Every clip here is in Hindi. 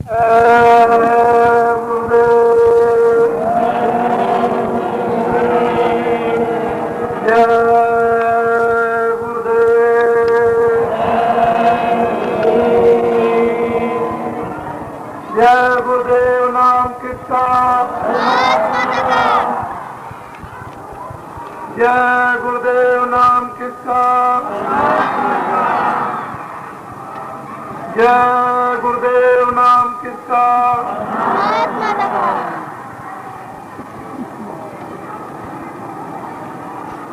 जय गुरुदेव नाम किसका? जय गुरुदेव नाम किसका? जय गुरुदेव नाम किसका?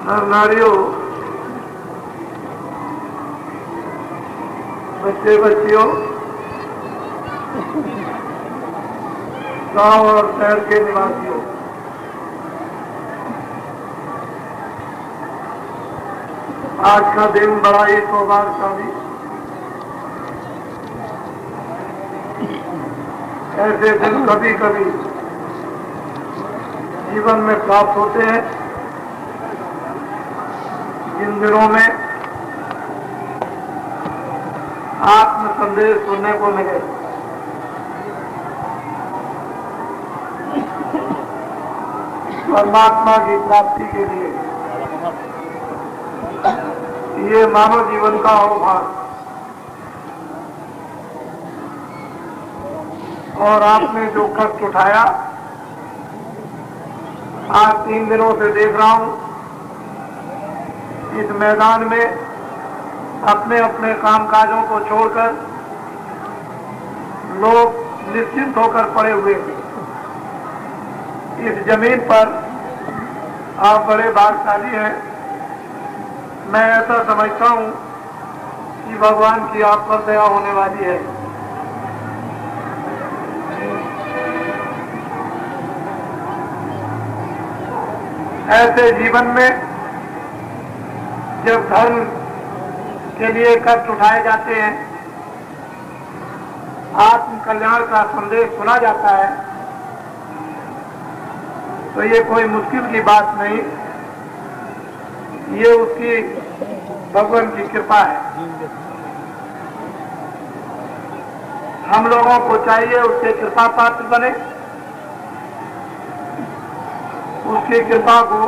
नर नारियों, बच्चे बच्चियों, गांव और शहर के निवासियों, आज का दिन बड़ा ही सौभाग्यशाली। ऐसे दिन कभी कभी जीवन में प्राप्त होते हैं। इन दिनों में आत्म संदेश सुनने को मिले। परमात्मा की प्राप्ति के लिए ये मानव जीवन का अवभार। और आपने जो कष्ट उठाया, आज 3 दिनों से देख रहा हूं इस मैदान में अपने अपने कामकाजों को छोड़कर लोग निश्चिंत होकर पड़े हुए हैं। इस जमीन पर आप बड़े भाग्यशाली हैं। मैं ऐसा समझता हूं कि भगवान की आप पर दया होने वाली है। ऐसे जीवन में जब धर्म के लिए कष्ट उठाए जाते हैं, आत्म कल्याण का संदेश सुना जाता है, तो ये कोई मुश्किल की बात नहीं, ये उसकी भगवान की कृपा है। हम लोगों को चाहिए उसके कृपा पात्र बने, उसकी कृपा को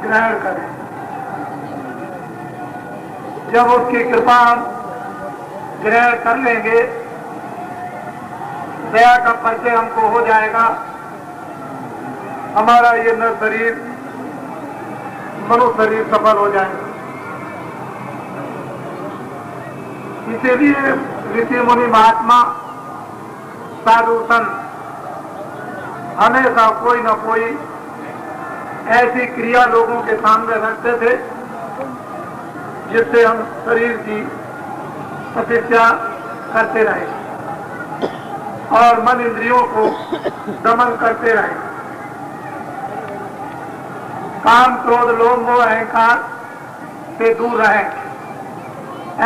ग्रहण करें। जब उसकी कृपा हम ग्रहण कर लेंगे, दया का परिचय हमको हो जाएगा, हमारा ये न शरीर मनुष्य शरीर सफल हो जाएगा। इसीलिए ऋषि मुनि महात्मा साधु संत हमेशा कोई न कोई ऐसी क्रिया लोगों के सामने रखते थे जिससे हम शरीर की तपस्या करते रहे और मन इंद्रियों को दमन करते रहे। काम क्रोध लोभ मोह अहंकार से दूर रहे।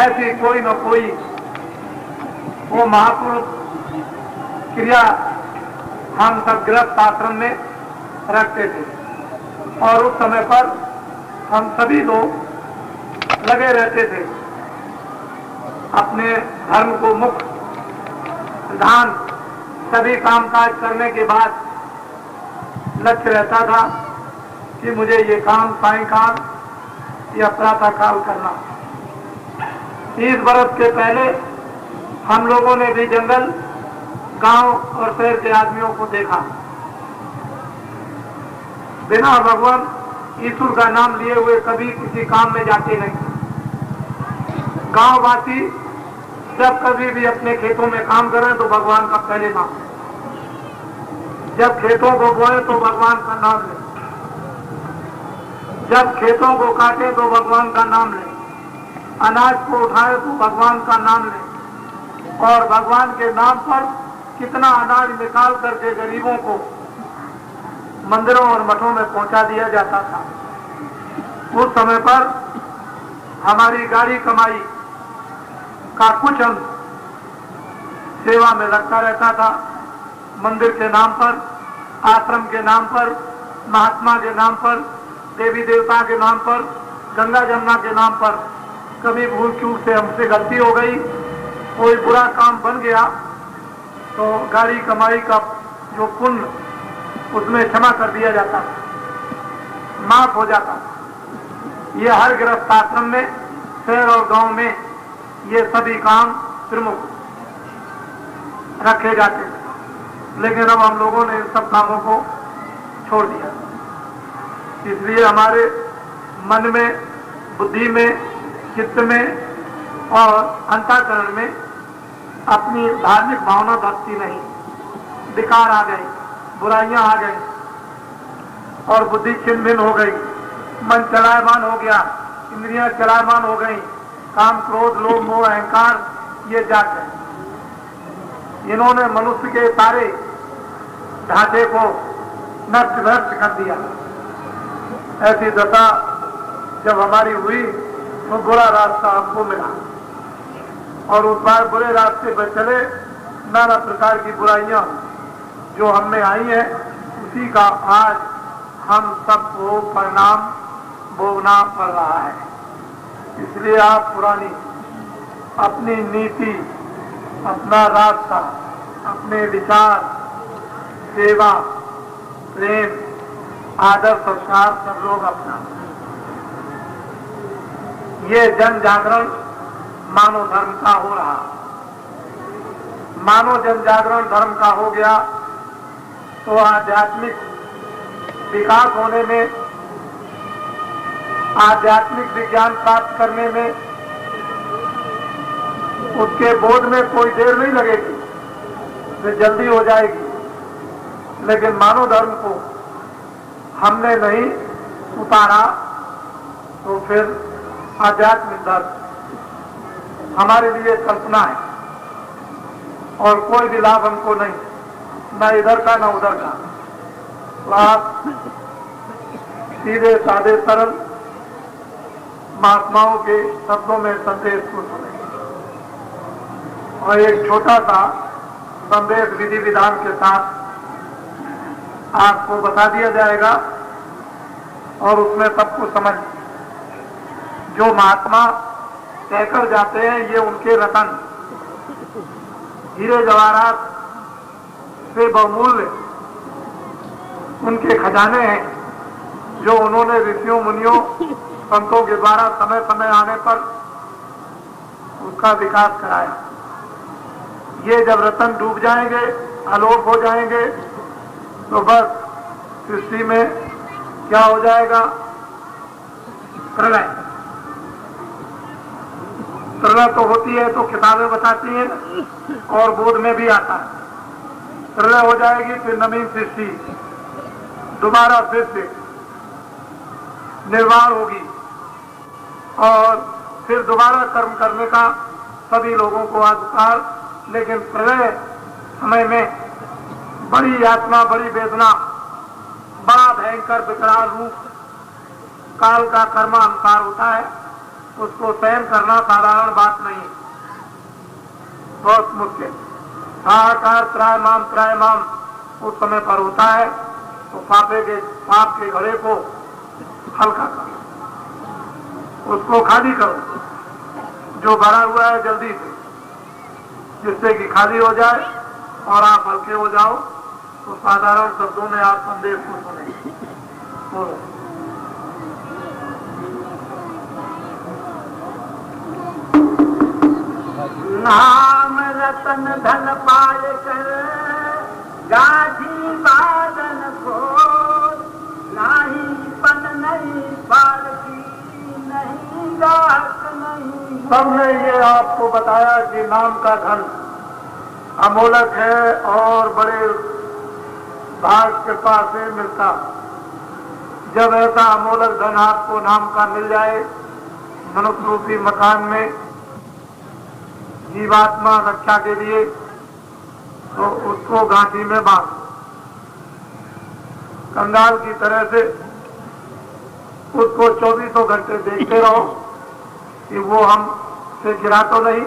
ऐसी कोई न कोई वो महापुरुष क्रिया हम सब गृहस्थ आश्रम में रखते थे और उस समय पर हम सभी लोग लगे रहते थे। अपने धर्म को मुख्य प्रधान सभी कामकाज करने के बाद लक्ष्य रहता था कि मुझे ये काम सायंकाल या प्रातः काल करना। 30 बरस के पहले हम लोगों ने भी जंगल, गांव और शहर के आदमियों को देखा, बिना भगवान ईश्वर का नाम लिए हुए कभी किसी काम में जाते नहीं। गांववासी जब कभी भी अपने खेतों में काम करें तो भगवान का पहले नाम, जब खेतों को बोए तो भगवान का नाम लें, जब खेतों को काटे तो भगवान का नाम लें, अनाज को उठाए तो भगवान का नाम लें। और भगवान के नाम पर कितना अनाज निकाल करके गरीबों को मंदिरों और मठों में पहुंचा दिया जाता था। उस समय पर हमारी गाड़ी कमाई का कुछ अंश सेवा में लगता रहता था। मंदिर के नाम पर, आश्रम के नाम पर, महात्मा के नाम पर, देवी देवता के नाम पर, गंगा जमुना के नाम पर कभी भूल चूक से हमसे गलती हो गई, कोई बुरा काम बन गया तो गाड़ी कमाई का जो पुण्य उसमें क्षमा कर दिया जाता, माफ हो जाता। ये हर गृहस्थ आश्रम में, शहर और गांव में ये सभी काम प्रमुख रखे जाते हैं। लेकिन अब हम लोगों ने इन सब कामों को छोड़ दिया। इसलिए हमारे मन में, बुद्धि में, चित्त में और अंतःकरण में अपनी धार्मिक भावना भक्ति नहीं, विकार आ गई, बुराइयां आ गई और बुद्धि छिन्न भिन्न हो गई, मन चलायमान हो गया, इंद्रियां चलायमान हो गई, काम, क्रोध, लोभ, मोह, अहंकार ये जाग गए। इन्होंने मनुष्य के सारे ढांचे को नष्ट भ्रष्ट कर दिया। ऐसी दशा जब हमारी हुई तो बुरा रास्ता हमको मिला और उस बार बुरे रास्ते पर चले, नाना प्रकार की बुराइयां जो हम में आई हैं उसी का आज हम सबको परिणाम भोगना पड़ रहा है। इसलिए आप पुरानी अपनी नीति, अपना रास्ता, अपने विचार, सेवा, प्रेम, आदर, संस्कार सब लोग अपना। ये जन जागरण मानव धर्म का हो रहा। मानव जन जागरण धर्म का हो गया तो आध्यात्मिक विकास होने में, आध्यात्मिक विज्ञान प्राप्त करने में, उसके बोध में कोई देर नहीं लगेगी, फिर जल्दी हो जाएगी। लेकिन मानव धर्म को हमने नहीं उतारा तो फिर आध्यात्मिक धर्म हमारे लिए कल्पना है और कोई भी लाभ हमको नहीं, न इधर का न उधर का। तो आप सीधे साधे सरल महात्माओं के शब्दों में संदेश को सुने और एक छोटा सा संदेश विधि विधान के साथ आपको बता दिया जाएगा और उसमें सबको समझ। जो महात्मा कहकर जाते हैं ये उनके रतन, हीरे जवाहरात से बहुमूल्य उनके खजाने हैं जो उन्होंने ऋषियों, मुनियों, संतों के द्वारा समय समय आने पर उसका विकास कराया। ये जब रतन डूब जाएंगे, आलोक हो जाएंगे तो बस सृष्टि में क्या हो जाएगा? प्रलय। प्रलय तो होती है तो किताबें बताती हैं और बोध में भी आता है। प्रलय हो जाएगी फिर नवीन सृष्टि, दोबारा फिर से निर्माण होगी और फिर दोबारा कर्म करने का सभी लोगों को अधिकार। लेकिन प्रलय समय में बड़ी यातना, बड़ी वेदना, बड़ा भयंकर विकराल रूप काल का कर्मानुसार होता है। उसको सहन करना साधारण बात नहीं, बहुत मुश्किल। हाहाकार त्रायमाम उस समय पर होता है तो पाप के घड़े को हल्का करो, उसको खाली करो जो भरा हुआ है जल्दी से, जिससे कि खाली हो जाए और आप हल्के हो जाओ। तो साधारण शब्दों में आप संदेश को सुने। नाम रतन धन पाए कर गाधी बादन को, नाही पन नहीं पालकी, नहीं गाहक नहीं। सबने ये आपको बताया कि नाम का धन अमोलक है और बड़े भाग कृपा से मिलता। जब ऐसा अमोलक धन आपको नाम का मिल जाए मनुष्य रूपी मकान में जीवात्मा रक्षा के लिए, तो उसको गांठी में बांध, कंगाल की तरह से उसको 24 घंटे देखते रहो कि वो हम से गिरा तो नहीं,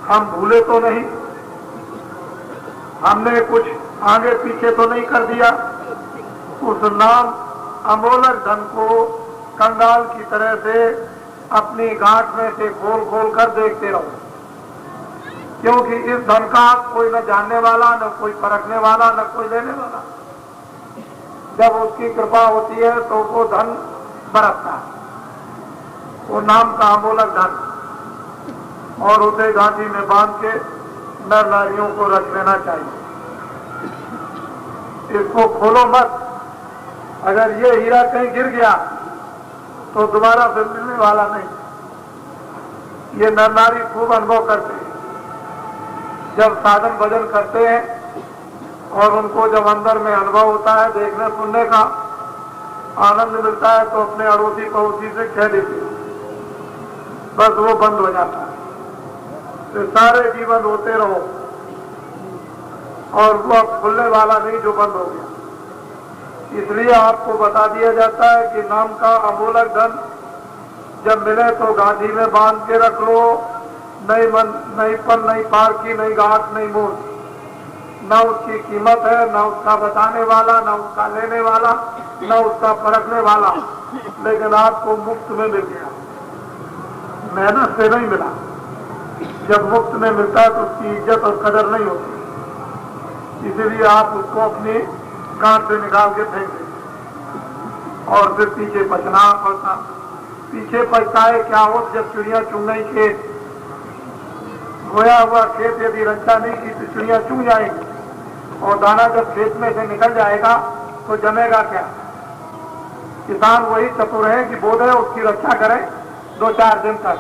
हम भूले तो नहीं, हमने कुछ आगे पीछे तो नहीं कर दिया। उस नाम अमोलक धन को कंगाल की तरह से अपनी गांठ में से खोल खोल कर देखते रहो। क्योंकि इस धन का कोई न जानने वाला, न कोई परखने वाला, न कोई लेने वाला। जब उसकी कृपा होती है तो वो धन बरसता है, वो नाम का अमोलक धन, और उसे गांधी में बांध के नर नारियों को रख लेना चाहिए। इसको खोलो मत। अगर ये हीरा कहीं गिर गया तो दोबारा फिर मिलने वाला नहीं। ये नर नारी खूब अनुभव करते हैं जब साधन भजन करते हैं, और उनको जब अंदर में अनुभव होता है, देखने सुनने का आनंद मिलता है, तो अपने अड़ोसी पड़ोसी से कह देते हैं, बस वो बंद हो जाता है। तो सारे जीवन होते रहो, और वो अब खुलने वाला नहीं जो बंद हो गया। इसलिए आपको बता दिया जाता है कि नाम का अमोलक धन जब मिले तो गांधी में बांध के रख लो। नहीं मन, नहीं पल, नहीं पार की, नहीं गांठ, नहीं मोल। न उसकी कीमत है, न उसका बताने वाला, न उसका लेने वाला, न उसका परखने वाला। लेकिन आपको मुफ्त में मिल गया, मेहनत से नहीं मिला। जब मुफ्त में मिलता है तो उसकी इज्जत और कदर नहीं होती। इसीलिए आप उसको अपनी गांठ से निकाल के फेंक दें और फिर पीछे पछना पड़ता। पीछे पछताए क्या हो, जब चिड़िया चुन गई खेत, बोया हुआ खेत यदि रक्षा नहीं की तो चिड़िया चुन जाएगी, और दाना जब खेत में से निकल जाएगा तो जमेगा क्या। किसान वही चतुर है कि बोध है उसकी रक्षा करें 2-4 दिन तक।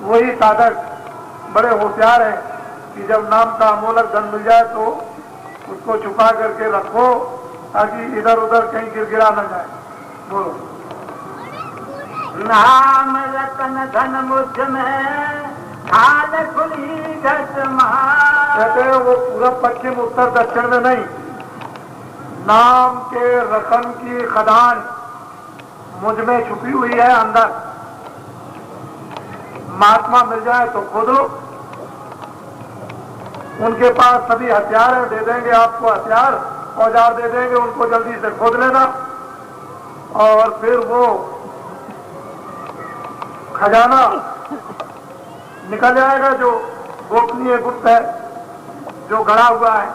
वही साधक बड़े होशियार हैं कि जब नाम का अमोलक धन मिल जाए तो उसको छुपा करके रखो, ताकि इधर उधर कहीं गिरगिरा न जाए। बोलो। नाम रतन धन मुझ में खाल खुली घट मार। कहते हैं वो पूरब पश्चिम उत्तर दक्षिण में नहीं, नाम के रतन की खदान मुझ में छुपी हुई है अंदर। महात्मा मिल जाए तो खोद लो। उनके पास सभी हथियार है, दे देंगे आपको हथियार, औजार दे देंगे, उनको जल्दी से खोद लेना, और फिर वो खजाना निकल जाएगा जो गोपनीय गुप्त है, जो गड़ा हुआ है।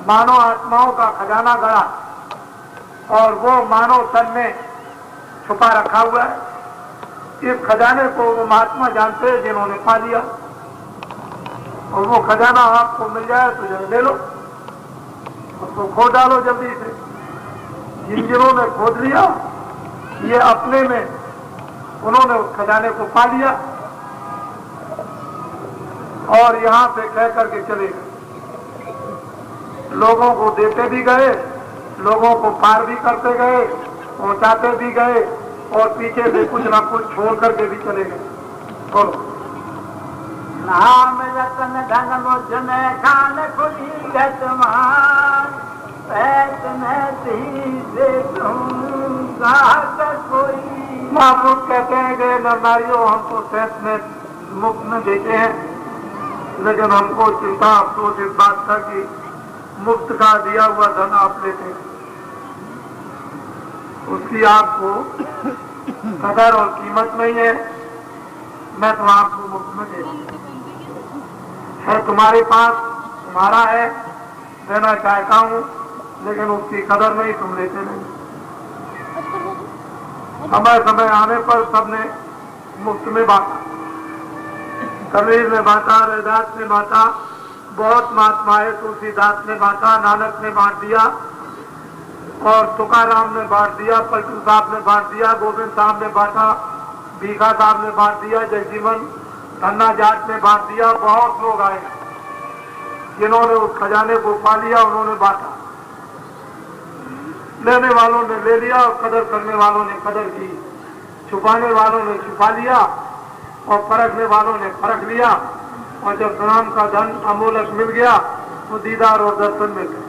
मानव आत्माओं का खजाना गड़ा, और वो मानव तन में छुपा रखा हुआ है। इस खजाने को वो महात्मा जानते हैं जिन्होंने पा लिया, और वो खजाना आपको मिल जाए तो जरा ले लो, उसको खोद डालो जल्दी से। जिन जिन्होंने खोद लिया, ये अपने में उन्होंने उस खजाने को पा लिया, और यहां से कह करके चले गए। लोगों को देते भी गए, लोगों को पार भी करते गए, पहुंचाते भी गए, और पीछे से कुछ ना कुछ छोड़ करके भी चले गए। बोलो। नाम रतन धन मुझ में खाल खुली घट मार। पैत में देखूंगा कोई। महापुरुष कहते हैं कि नारियों हमको पैत में मुफ्त में देते हैं, लेकिन हमको चिंता अफसोस इस बात का कि मुफ्त का दिया हुआ धन आप लेते हैं, उसकी आपको कदर और कीमत नहीं है। मैं तो आपको मुफ्त में दे दूंगा, है तुम्हारे पास, तुम्हारा है, देना चाहता हूं, लेकिन उसकी कदर नहीं, तुम लेते नहीं। समय समय आने पर सबने मुफ्त में बांटा, कबीर ने बांटा, रविदास ने बांटा, बहुत महात्माएं, तुलसीदास ने बांटा, नानक ने बांट दिया, और तुकाराम ने बांट दिया, पलटू साहब ने बांट दिया, गोविंद साहब ने बांटा, भीखा साहब ने बांट दिया, जगजीवन धन्ना जाट ने बांट दिया। बहुत लोग आए जिन्होंने उस खजाने को पा लिया, उन्होंने बांटा। लेने वालों ने ले लिया, और कदर करने वालों ने कदर की, छुपाने वालों ने छुपा लिया, और परखने वालों ने परख लिया। और जब नाम का धन अमोलक मिल गया तो दीदार और दर्शन मिल गए।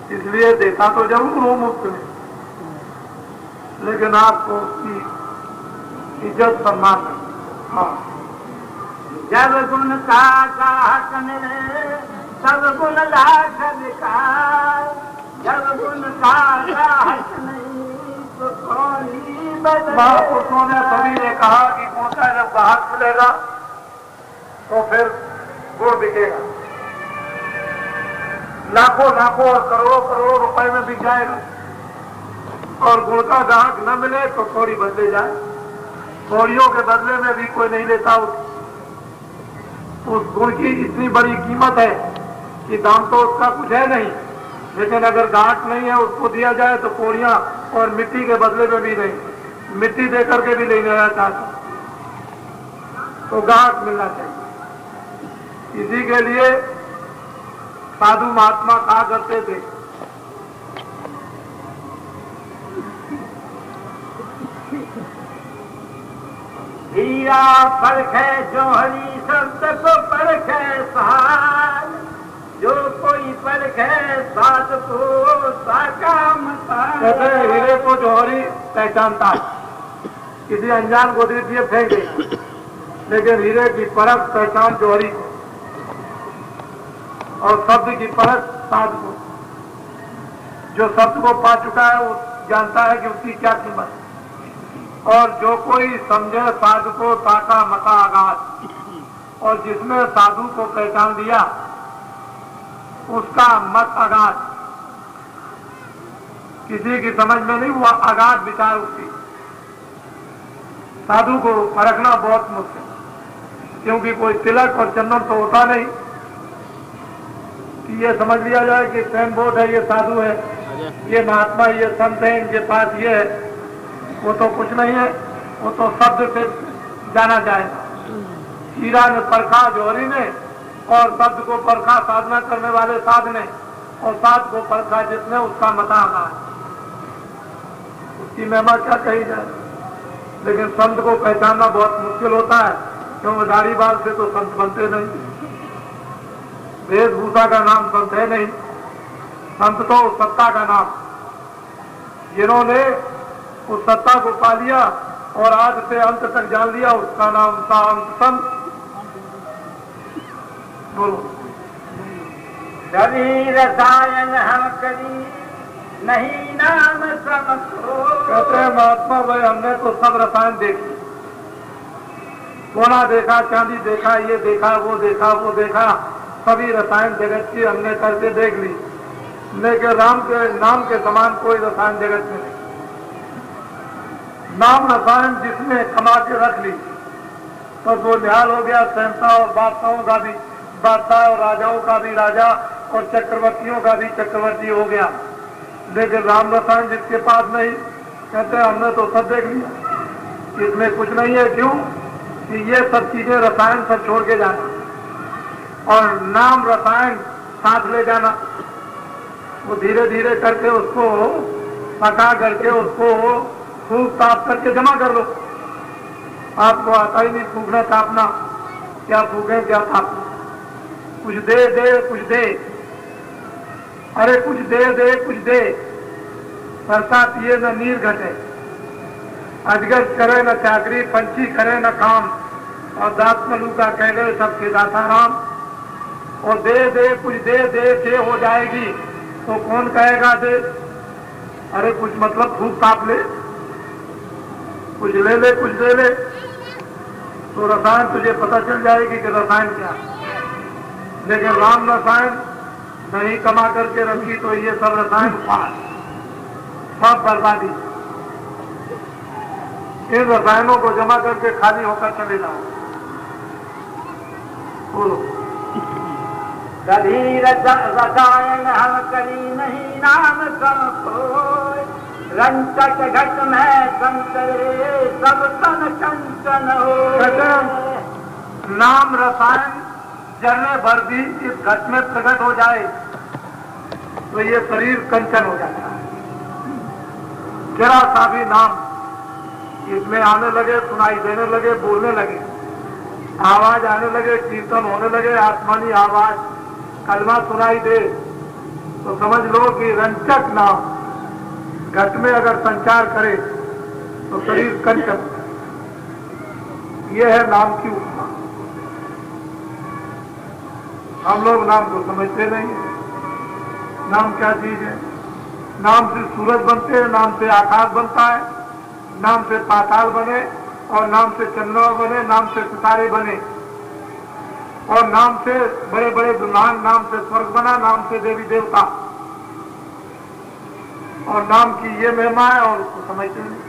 इसलिए देता तो जरूर हो मुफ्त में, लेकिन आपको उसकी इज्जत सम्मान नहीं। हाँ। जब गुण का गाहक मिले तब गुण लाख विकार। जब गुण का गाहक नहीं तो कौन ही बदले। महापुरुषों ने सभी ने कहा कि गुण का जब गाहक मिलेगा तो फिर गुड़ बिकेगा, लाखों लाखों और करोड़ों करोड़ों रुपए में बिक जाएगा। और गुड़ का ग्राहक न मिले तो कौड़ी बदले जाए, कौड़ियों के बदले में भी कोई नहीं लेता। उस गुड़ की इतनी बड़ी कीमत है कि दाम तो उसका कुछ है नहीं, लेकिन अगर ग्राहक नहीं है उसको दिया जाए तो कौड़ियां और मिट्टी के बदले में भी नहीं, मिट्टी दे करके भी नहीं लेना चाहता। तो ग्राहक मिलना चाहिए। इसी के लिए साधु महात्मा कहा करते थे, हीरा परखे जोहरी शब्द को परखे साल, जो कोई परखे साध को साका मता। कहते हीरे को जौहरी पहचानता है, किसी अनजान को दे दिए फेंक देगा, लेकिन हीरे की परख पहचान जौहरी को, और शब्द की परख साध को। जो शब्द को पा चुका है वो जानता है कि उसकी क्या कीमत है। और जो कोई समझे साधु को ताका मता आगाज, और जिसने साधु को पहचान दिया उसका मत आगाज, किसी की समझ में नहीं हुआ, आगाज विचार उसकी। साधु को परखना बहुत मुश्किल, क्योंकि कोई तिलक और चंदन तो होता नहीं कि ये समझ लिया जाए कि सैन बोर्ड है, ये साधु है, ये महात्मा, ये संत है, इनके पास ये है। वो तो कुछ नहीं है, वो तो शब्द से जाना जाएगा। हीरा ने परखा जौहरी ने, और शब्द को परखा साधना करने वाले साध ने, और साध को परखा जिसने, उसका मता आगा। उसकी महिमा क्या कही जाए। लेकिन संत को पहचानना बहुत मुश्किल होता है, क्योंकि दाढ़ी बाल से तो संत बनते नहीं, वेशभूषा का नाम संत है नहीं। संत तो सत्ता का नाम, जिन्होंने उस सत्ता को पा लिया और आज से अंत तक जान लिया, उसका नाम संत। बोलो। कभी रसायन हम करी नहीं नाम समझो। कहते हैं महात्मा भाई, हमने तो सब रसायन देखे, सोना देखा, चांदी देखा, ये देखा, वो देखा, वो देखा, सभी रसायन जगत की हमने करके देख ली, लेकिन राम के नाम के समान कोई रसायन जगत में नहीं। नाम रसायन जिसने कमा के रख ली तो वो निहाल हो गया, सहनता और बादशाहों का भी बादशाह, और राजाओं का भी राजा, और चक्रवर्तियों का भी चक्रवर्ती हो गया। लेकिन राम रसायन जिसके पास नहीं, कहते हैं हमने तो सब देख लिया, इसमें कुछ नहीं है। क्यों कि ये सब चीजें रसायन सब छोड़ के जाना और नाम रसायन साथ ले जाना, वो धीरे धीरे करके उसको पका करके उसको फूंक ताप करके जमा कर लो। आपको आता ही नहीं फूकना तापना, क्या फूके क्या तापना। कुछ दे दे कुछ दे, अरे कुछ दे दे कुछ दे, बरसा पिए न नीर घटे, अजगर करे न चाकरी, पंछी करे न काम, और दास मलू का कह गए सबके दाता राम। और दे दे कुछ दे दे के हो जाएगी तो कौन कहेगा दे। अरे कुछ मतलब फूक ताप ले, कुछ ले ले कुछ दे ले, तो रसायन तुझे पता चल जाएगी कि रसायन क्या। लेकिन राम रसायन नहीं कमा करके रखी तो ये सब रसायन सब बर्बादी। इन रसायनों को जमा करके खाली होकर चले जाओ। बोलो। कभी रसायन हम करी नहीं नाम कोई, रंचक घट में संतरे सब तन कंचन हो। नाम रसायन जलने भर भी इस घट में प्रकट हो जाए तो ये शरीर कंचन हो जाता है। जरा सा भी नाम इसमें आने लगे, सुनाई देने लगे, बोलने लगे, आवाज आने लगे, कीर्तन होने लगे, आसमानी आवाज, कलमा सुनाई दे, तो समझ लो कि रंचक नाम घट में अगर संचार करे तो शरीर कंचन। यह है नाम की उपमा। हम लोग नाम को समझते नहीं। नाम क्या चीज है? नाम से सूरज बनते हैं, नाम से आकाश बनता है, नाम से पाताल बने, और नाम से चंद्रमा बने, नाम से सितारे बने। और नाम से बड़े बड़े ब्रह्मांड, नाम से स्वर्ग बना, नाम से देवी देवता, और नाम की ये महिमा है और उसको समझते नहीं।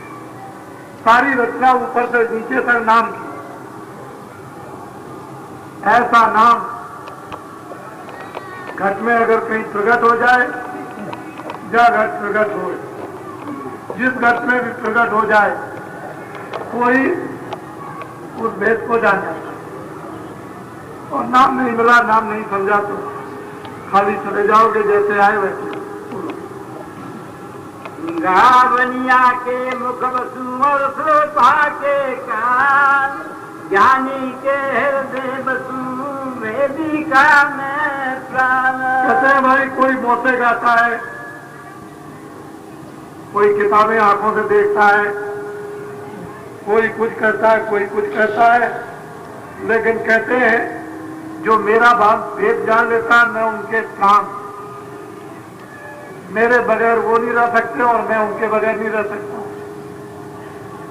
सारी रचना ऊपर से नीचे तक नाम की। ऐसा नाम घट में अगर कहीं प्रकट हो जाए, या घट प्रकट हो, जिस घट में भी प्रकट हो जाए कोई उस भेद को जान जाता। और नाम नहीं मिला, नाम नहीं समझा तो खाली चले जाओगे जैसे आए वैसे। गावनिया के मुख बसु और श्रोता के कान, ज्ञानी के हृदय बसु वेदिका में प्राण। कहते हैं भाई कोई मौसे गाता है, कोई किताबें आंखों से देखता है, कोई कुछ करता है, कोई कुछ करता है, लेकिन कहते हैं जो मेरा भेद जान लेता मैं उनके प्राण, मेरे बगैर वो नहीं रह सकते और मैं उनके बगैर नहीं रह सकता।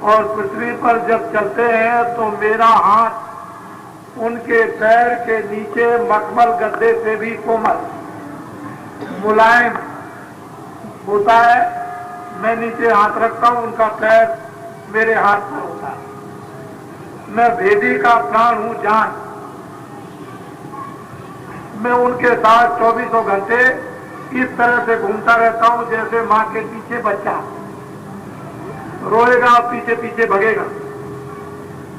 और पृथ्वी पर जब चलते हैं तो मेरा हाथ उनके पैर के नीचे मखमल गद्दे से भी कोमल मुलायम होता है। मैं नीचे हाथ रखता हूं, उनका पैर मेरे हाथ पर होता है। मैं भेदी का प्राण हूं, जान। मैं उनके साथ 24 घंटे इस तरह से घूमता रहता हूं जैसे मां के पीछे बच्चा रोएगा और पीछे पीछे भगेगा।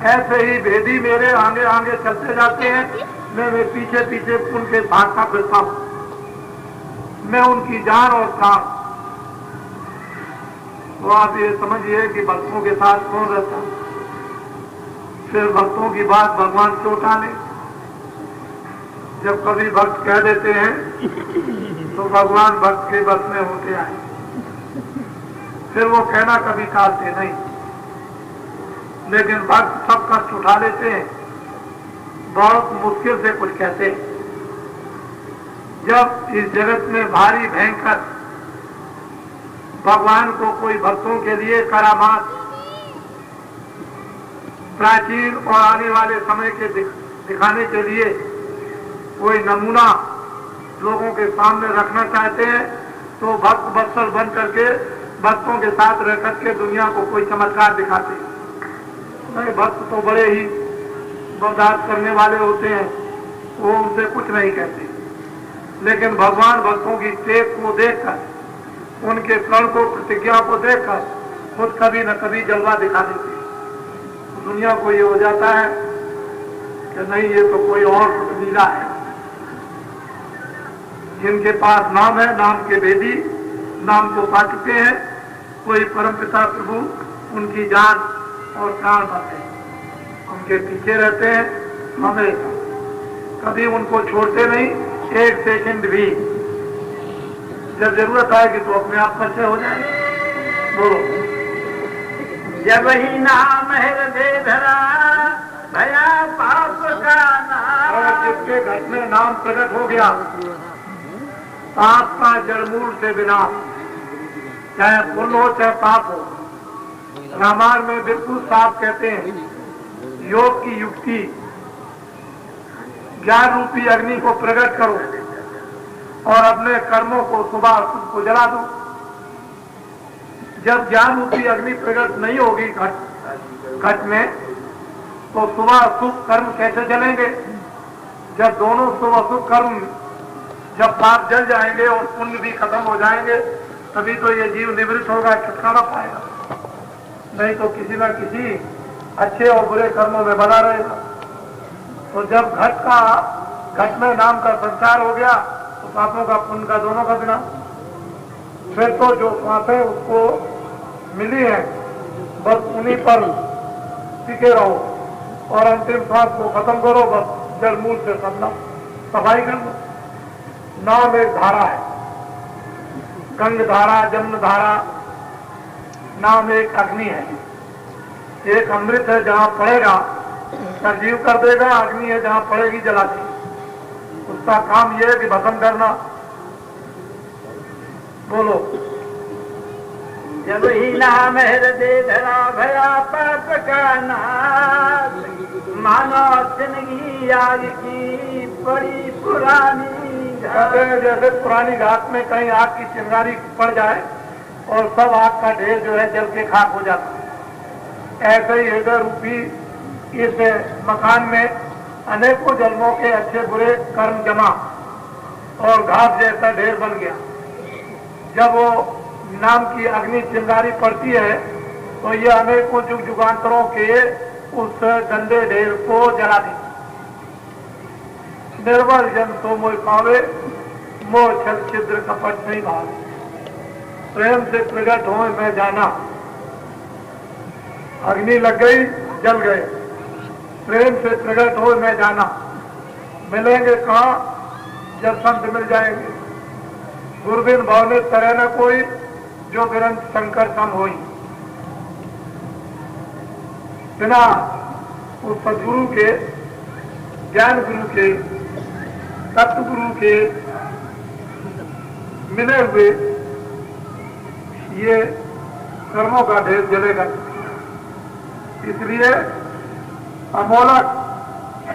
ऐसे ही भेदी मेरे आगे आगे चलते जाते हैं, मैं पीछे पीछे उनके भागता फिरता हूं। मैं उनकी जान और प्राण। तो आप ये समझिए कि भक्तों के साथ कौन रहता। फिर भक्तों की बात भगवान क्यों टाले। जब कभी भक्त कह देते हैं तो भगवान भक्त के बस में होते आए, फिर वो कहना कभी टालते नहीं। लेकिन भक्त सब कष्ट उठा लेते हैं, बहुत मुश्किल से कुछ कहते हैं। जब इस जगत में भारी भयंकर भगवान को कोई भक्तों के लिए करामात प्राचीन और आने वाले समय के दिखाने के लिए कोई नमूना लोगों के सामने रखना चाहते हैं तो भक्त बत्सल बन करके भक्तों के साथ रह करके दुनिया को कोई चमत्कार दिखाते हैं। नहीं, भक्त तो बड़े ही बर्दाश्त करने वाले होते हैं, वो उनसे कुछ नहीं कहते। लेकिन भगवान भक्तों की टेक को देखकर, उनके प्रण को, प्रतिज्ञा को देखकर खुद कभी न कभी जलवा दिखा देते हैं। दुनिया को ये हो जाता है कि नहीं, ये तो कोई और लीला है। जिनके पास नाम है, नाम के भेदी, नाम को पा चुके हैं, कोई परमपिता प्रभु उनकी जान और प्राण बनते हैं, उनके पीछे रहते हैं हमेशा, कभी उनको छोड़ते नहीं एक सेकंड भी। जब जरूरत आएगी तो अपने आप परिचय हो जाए। बोलो। जब ही नाम हृदय धरा भया पाप का नाम। और जिसके घर में नाम प्रकट हो गया, पाप का जड़मूल से विनाश, चाहे पुण्य हो चाहे पाप हो। रामायण में बिल्कुल साफ कहते हैं, योग की युक्ति, ज्ञान रूपी अग्नि को प्रकट करो और अपने कर्मों को सुबह सुख को जला दो। जब ज्ञान रूपी अग्नि प्रकट नहीं होगी घट में, तो सुबह सुख कर्म कैसे जलेंगे। जब दोनों सुबह सुख कर्म, जब पाप जल जाएंगे और पुण्य भी खत्म हो जाएंगे, तभी तो ये जीव निवृत्त होगा, छुटकारा पाएगा। नहीं तो किसी न किसी अच्छे और बुरे कर्मों में बना रहेगा। तो जब घट में नाम का संचार हो गया तो पापों का पुण्य का दोनों का बिना। फिर तो जो सांसें उसको मिली है बस उन्हीं पर टिके रहो और अंतिम सांस को खत्म करो, बस जल मूल से सबना सफाई कर लो। नाम एक धारा है, गंग धारा, जम्न धारा। नाम एक अग्नि है, एक अमृत है, जहां पड़ेगा सर्जीव कर देगा, अग्नि है जहां पड़ेगी जलाती। उसका काम यह है कि भस्म करना। बोलो। जब ही नाम हृदय धरा भया पाप का नाश, मानो जिंदगी आग की बड़ी पुरानी कहते हैं जैसे पुरानी घाट में कहीं आग की चिंगारी पड़ जाए और सब आग का ढेर जो है जल के खाक हो जाता है, ऐसे ही हृदय रूपी इस मकान में अनेकों जन्मों के अच्छे बुरे कर्म जमा और घास जैसा ढेर बन गया। जब वो नाम की अग्नि चिंगारी पड़ती है तो ये अनेकों जुग जुगांतरों के उस गंदे ढेर को जला देती। निर्बल जन तो मोह पावे, मोह छल छिद्र कपट नहीं भावे, प्रेम से प्रकट हो मैं जाना। अग्नि लग गई, जल गए, प्रेम से प्रकट हो मैं जाना। मिलेंगे कहाँ? जब संत मिल जाएंगे। गुरबिन भावने तरह न कोई, जो ग्रंथ शंकर सम होई। बिना उस सदगुरु के, ज्ञान गुरु के, तत्व गुरु के मिले हुए ये कर्मों का ढेर जलेगा। इसलिए अमोलक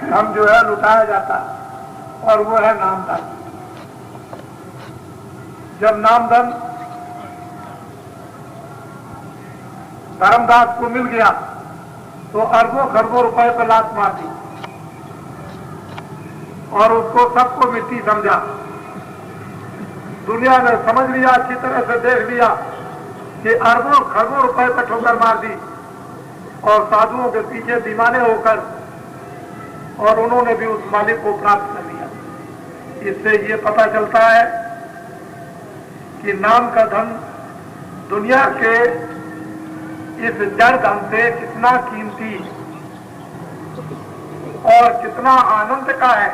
धन जो है लुटाया जाता है और वो है नामधन। जब नामधन धर्मदास को मिल गया तो अरबों खरबों रुपए पर लात मार दी और उसको सबको मिट्टी समझा। दुनिया ने समझ लिया, अच्छी तरह से देख लिया कि अरबों खरबों रुपए पर ठोकर मार दी और साधुओं के पीछे दीवाने होकर और उन्होंने भी उस मालिक को प्राप्त कर लिया। इससे ये पता चलता है कि नाम का धन दुनिया के इस जड़ धन से कितना कीमती और कितना आनंद का है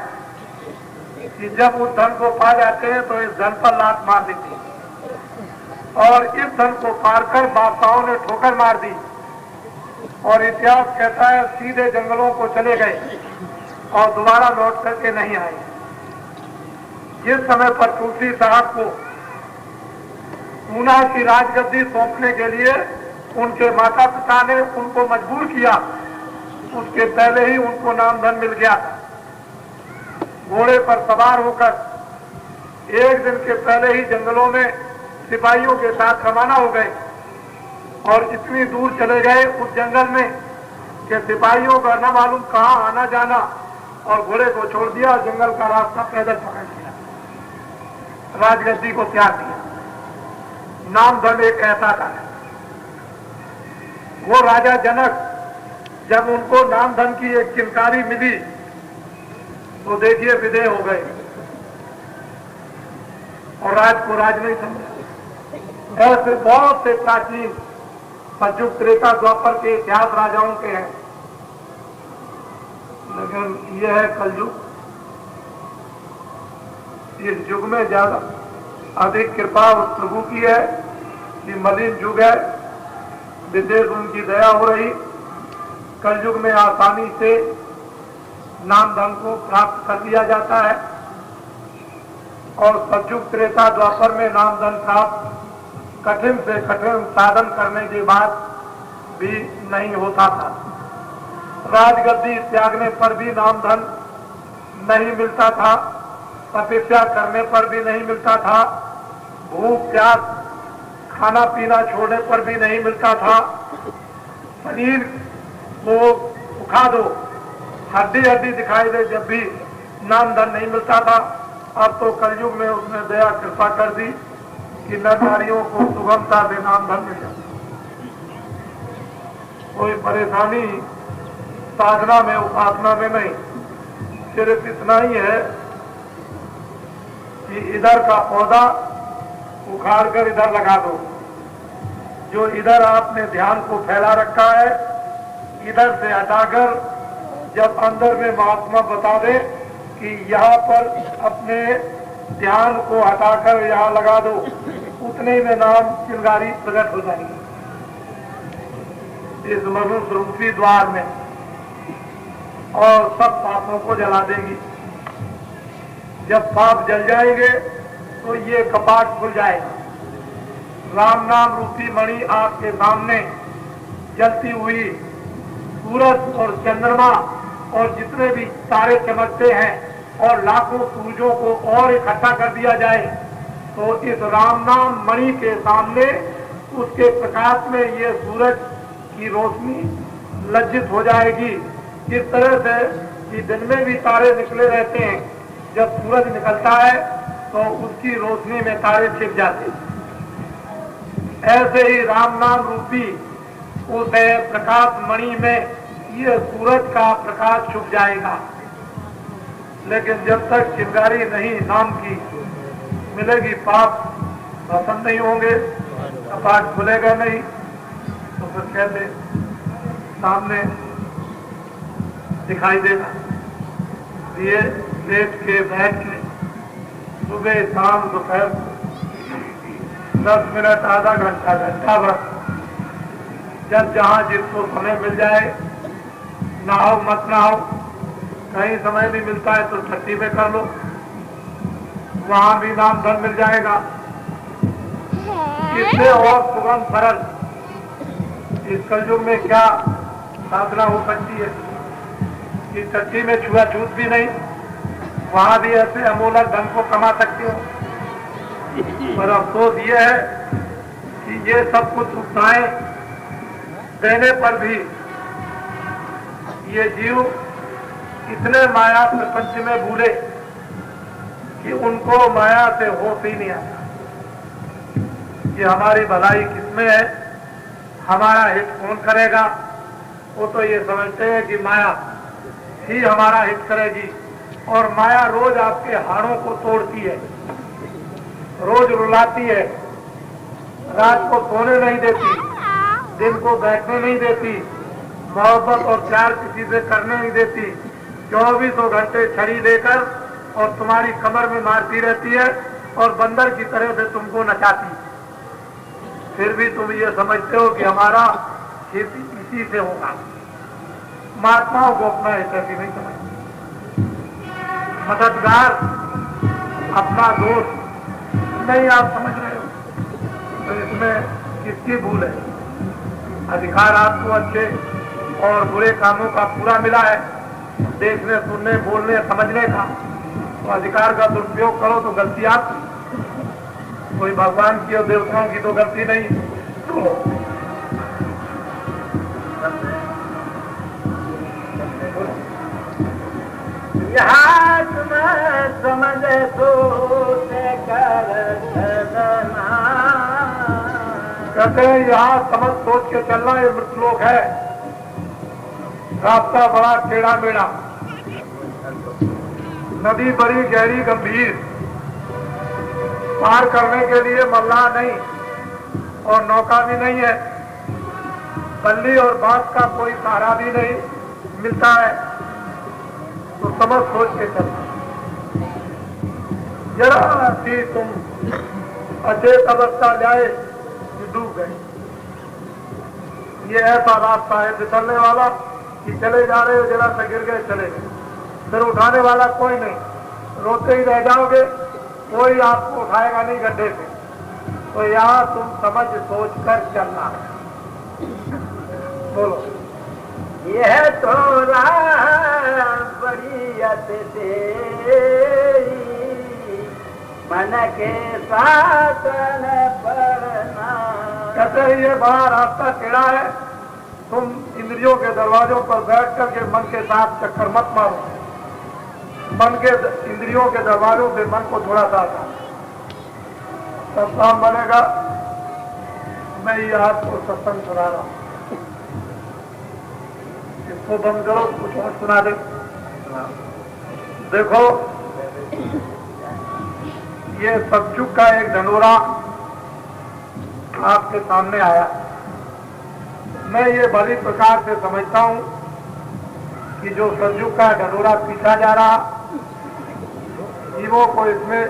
कि जब उस धन को पा जाते हैं तो इस धन पर लात मार देते हैं और इस धन को पार कर बादशाहों ने ठोकर मार दी और इतिहास कहता है सीधे जंगलों को चले गए और दोबारा लौट करके नहीं आए। जिस समय पर तुलसी साहब को पूना की राजगद्दी सौंपने के लिए उनके माता पिता ने उनको मजबूर किया, उसके पहले ही उनको नामधन मिल गया था। घोड़े पर सवार होकर एक दिन के पहले ही जंगलों में सिपाहियों के साथ रवाना हो गए और इतनी दूर चले गए उस जंगल में कि सिपाहियों का न मालूम कहाँ आना जाना और घोड़े को छोड़ दिया, जंगल का रास्ता पैदल पकड़ लिया, राजगद्दी को त्याग दिया। नामधन एक ऐसा था। वो राजा जनक जब उनको नामधन की एक किलकारी मिली तो देखिए विदेह हो गए और राज को राज नहीं समझा। ऐसे बहुत से प्राचीन सतयुग त्रेता द्वापर के इतिहास राजाओं के हैं, लेकिन यह है कलयुग। इस युग में ज्यादा अधिक कृपा उस प्रभु की है कि मलिन युग है, विदेश उनकी दया हो रही। कलयुग में आसानी से नामधन को प्राप्त कर लिया जाता है और सतयुग त्रेता द्वापर में नामधन प्राप्त कठिन से कठिन साधन करने के बाद भी नहीं होता था। राजगद्दी त्यागने पर भी नामधन नहीं मिलता था, तपस्या करने पर भी नहीं मिलता था, भूख प्यास खाना पीना छोड़ने पर भी नहीं मिलता था। शरीर को उठा दो, हड्डी हड्डी दिखाई दे, जब भी नामधन नहीं मिलता था। अब तो कलयुग में उसने दया कृपा कर दी कि नर नारियों को सुगमता से नामधन मिल जाता। कोई परेशानी साधना में उपासना में नहीं, सिर्फ इतना ही है कि इधर का पौधा उखाड़ कर इधर लगा दो। जो इधर आपने ध्यान को फैला रखा है, इधर से हटाकर जब अंदर में महात्मा बता दे कि यहाँ पर अपने ध्यान को हटाकर यहाँ लगा दो, उतने में नाम चिंगारी प्रकट हो जाएगी इस मनुष्य रूपी द्वार में और सब पापों को जला देगी। जब पाप जल जाएंगे तो ये कपाट खुल जाएगा। राम नाम रूपी मणि आपके सामने जलती हुई सूरज और चंद्रमा और जितने भी तारे चमकते हैं और लाखों सूरजों को और इकट्ठा कर दिया जाए तो इस राम नाम मणि के सामने उसके प्रकाश में ये सूरज की रोशनी लज्जित हो जाएगी। इस तरह से कि दिन में भी तारे निकले रहते हैं, जब सूरज निकलता है तो उसकी रोशनी में तारे छिप जाते हैं। ऐसे ही राम नाम रूपी उस प्रकाश मणि में ये सूरज का प्रकाश छुप जाएगा। लेकिन जब तक चिंगारी नहीं नाम की मिलेगी, पाप पसंद नहीं होंगे, कपाट खुलेगा नहीं, तो फिर कहते सामने दिखाई देगा। ये लेट के बैठ के सुबह शाम दोपहर 10 मिनट आधा घंटा घंटा भर जब जहां जिसको समय मिल जाए, नहाओ मत नहाओ, कहीं समय नहीं मिलता है तो छठी में कर लो, वहां भी नाम धन मिल जाएगा। इससे और सुगम सरल इस कलयुग में क्या साधना हो सकती है कि छठी में छुआछूत भी नहीं, वहां भी ऐसे अमूलक धन को कमा सकते हो। पर अफसोस ये है कि ये सब कुछ सुविधाएं देने पर भी ये जीव इतने माया प्रपंच में भूले कि उनको माया से होश ही नहीं आता कि हमारी भलाई किसमें है, हमारा हित कौन करेगा। वो तो ये समझते हैं कि माया ही हमारा हित करेगी, और माया रोज आपके हाड़ों को तोड़ती है, रोज रुलाती है, रात को सोने नहीं देती, दिन को बैठने नहीं देती, मोहब्बत और प्यार किसी से करने नहीं देती, 24 घंटे छड़ी लेकर और तुम्हारी कमर में मारती रहती है और बंदर की तरह से तुमको नचाती। फिर भी तुम ये समझते हो कि हमारा हित इसी से होगा। महात्माओं को अपना हित ऐसी नहीं समझते, मददगार अपना दोस्त नहीं आप समझ रहे हो, तो इसमें किसकी भूल है। अधिकार आपको अच्छे और बुरे कामों का पूरा मिला है, देखने सुनने बोलने समझने का, तो अधिकार का दुरुपयोग करो तो गलती आपकी, कोई भगवान की और देवताओं की तो गलती नहीं। यहाँ तुम्हें समझ सोच कर कहते हैं यहाँ समझ सोच के चलना ये मृतलोक है, रास्ता बड़ा टेढ़ा मेढ़ा, नदी बड़ी गहरी गंभीर, पार करने के लिए मल्लाह नहीं और नौका भी नहीं है, बल्ली और बांस का कोई सहारा भी नहीं मिलता है, तो समझ सोच के चलना। जरा सी तुम अचेत अवस्था जाए कि डूब गए। ये ऐसा रास्ता है फिसलने वाला कि चले जा रहे हो, जरा से गिर गए चले गए, फिर उठाने वाला कोई नहीं, रोते ही रह जाओगे, कोई आपको उठाएगा नहीं गड्ढे से। तो यहाँ तुम समझ सोच कर चलना है। बोलो। यह तो बड़ी अतिथि मन के साथ पढ़ना। कहते हैं ये बड़ा रास्ता टेढ़ा है, तुम इंद्रियों के दरवाजों पर बैठ करके मन के साथ चक्कर मत मारो, मन के इंद्रियों के दरवाजों से मन को थोड़ा सा तब काम बनेगा। मैं ये आपको सत्संग सुना रहा हूं, इसको बंद करो, कुछ और सुना दे। देखो ये सतयुग का एक ढंढोरा आपके सामने आया। मैं ये भली प्रकार से समझता हूं कि जो सतयुग का ढंढोरा पीछा जा रहा, जीवों को इसमें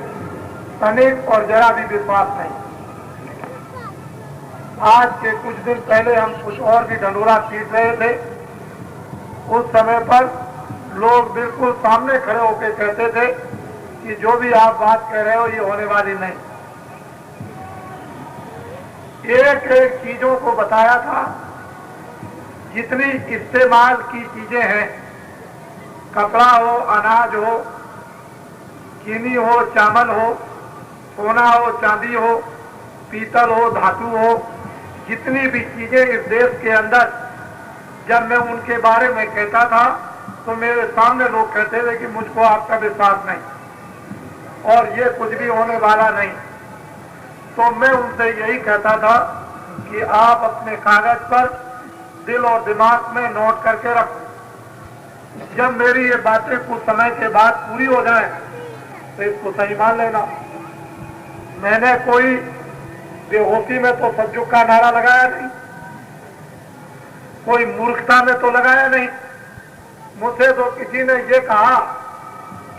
तनिक और जरा भी विश्वास नहीं। आज के कुछ दिन पहले हम कुछ और भी ढंढोरा पीट रहे थे, उस समय पर लोग बिल्कुल सामने खड़े होकर कहते थे कि जो भी आप बात कह रहे हो ये होने वाली नहीं। एक एक चीजों को बताया था। जितनी इस्तेमाल की चीजें हैं, कपड़ा हो, अनाज हो, चीनी हो, चावल हो, सोना हो, चांदी हो, पीतल हो, धातु हो, जितनी भी चीजें इस देश के अंदर, जब मैं उनके बारे में कहता था तो मेरे सामने लोग कहते थे कि मुझको आपका विश्वास नहीं और ये कुछ भी होने वाला नहीं। तो मैं उनसे यही कहता था कि आप अपने कागज पर दिल और दिमाग में नोट करके रखो। जब मेरी ये बातें कुछ समय के बाद पूरी हो जाए तो इसको सही मान लेना। मैंने कोई बेहोशी में तो सज्जू का नारा लगाया नहीं, कोई मूर्खता में तो लगाया नहीं। मुझसे तो किसी ने ये कहा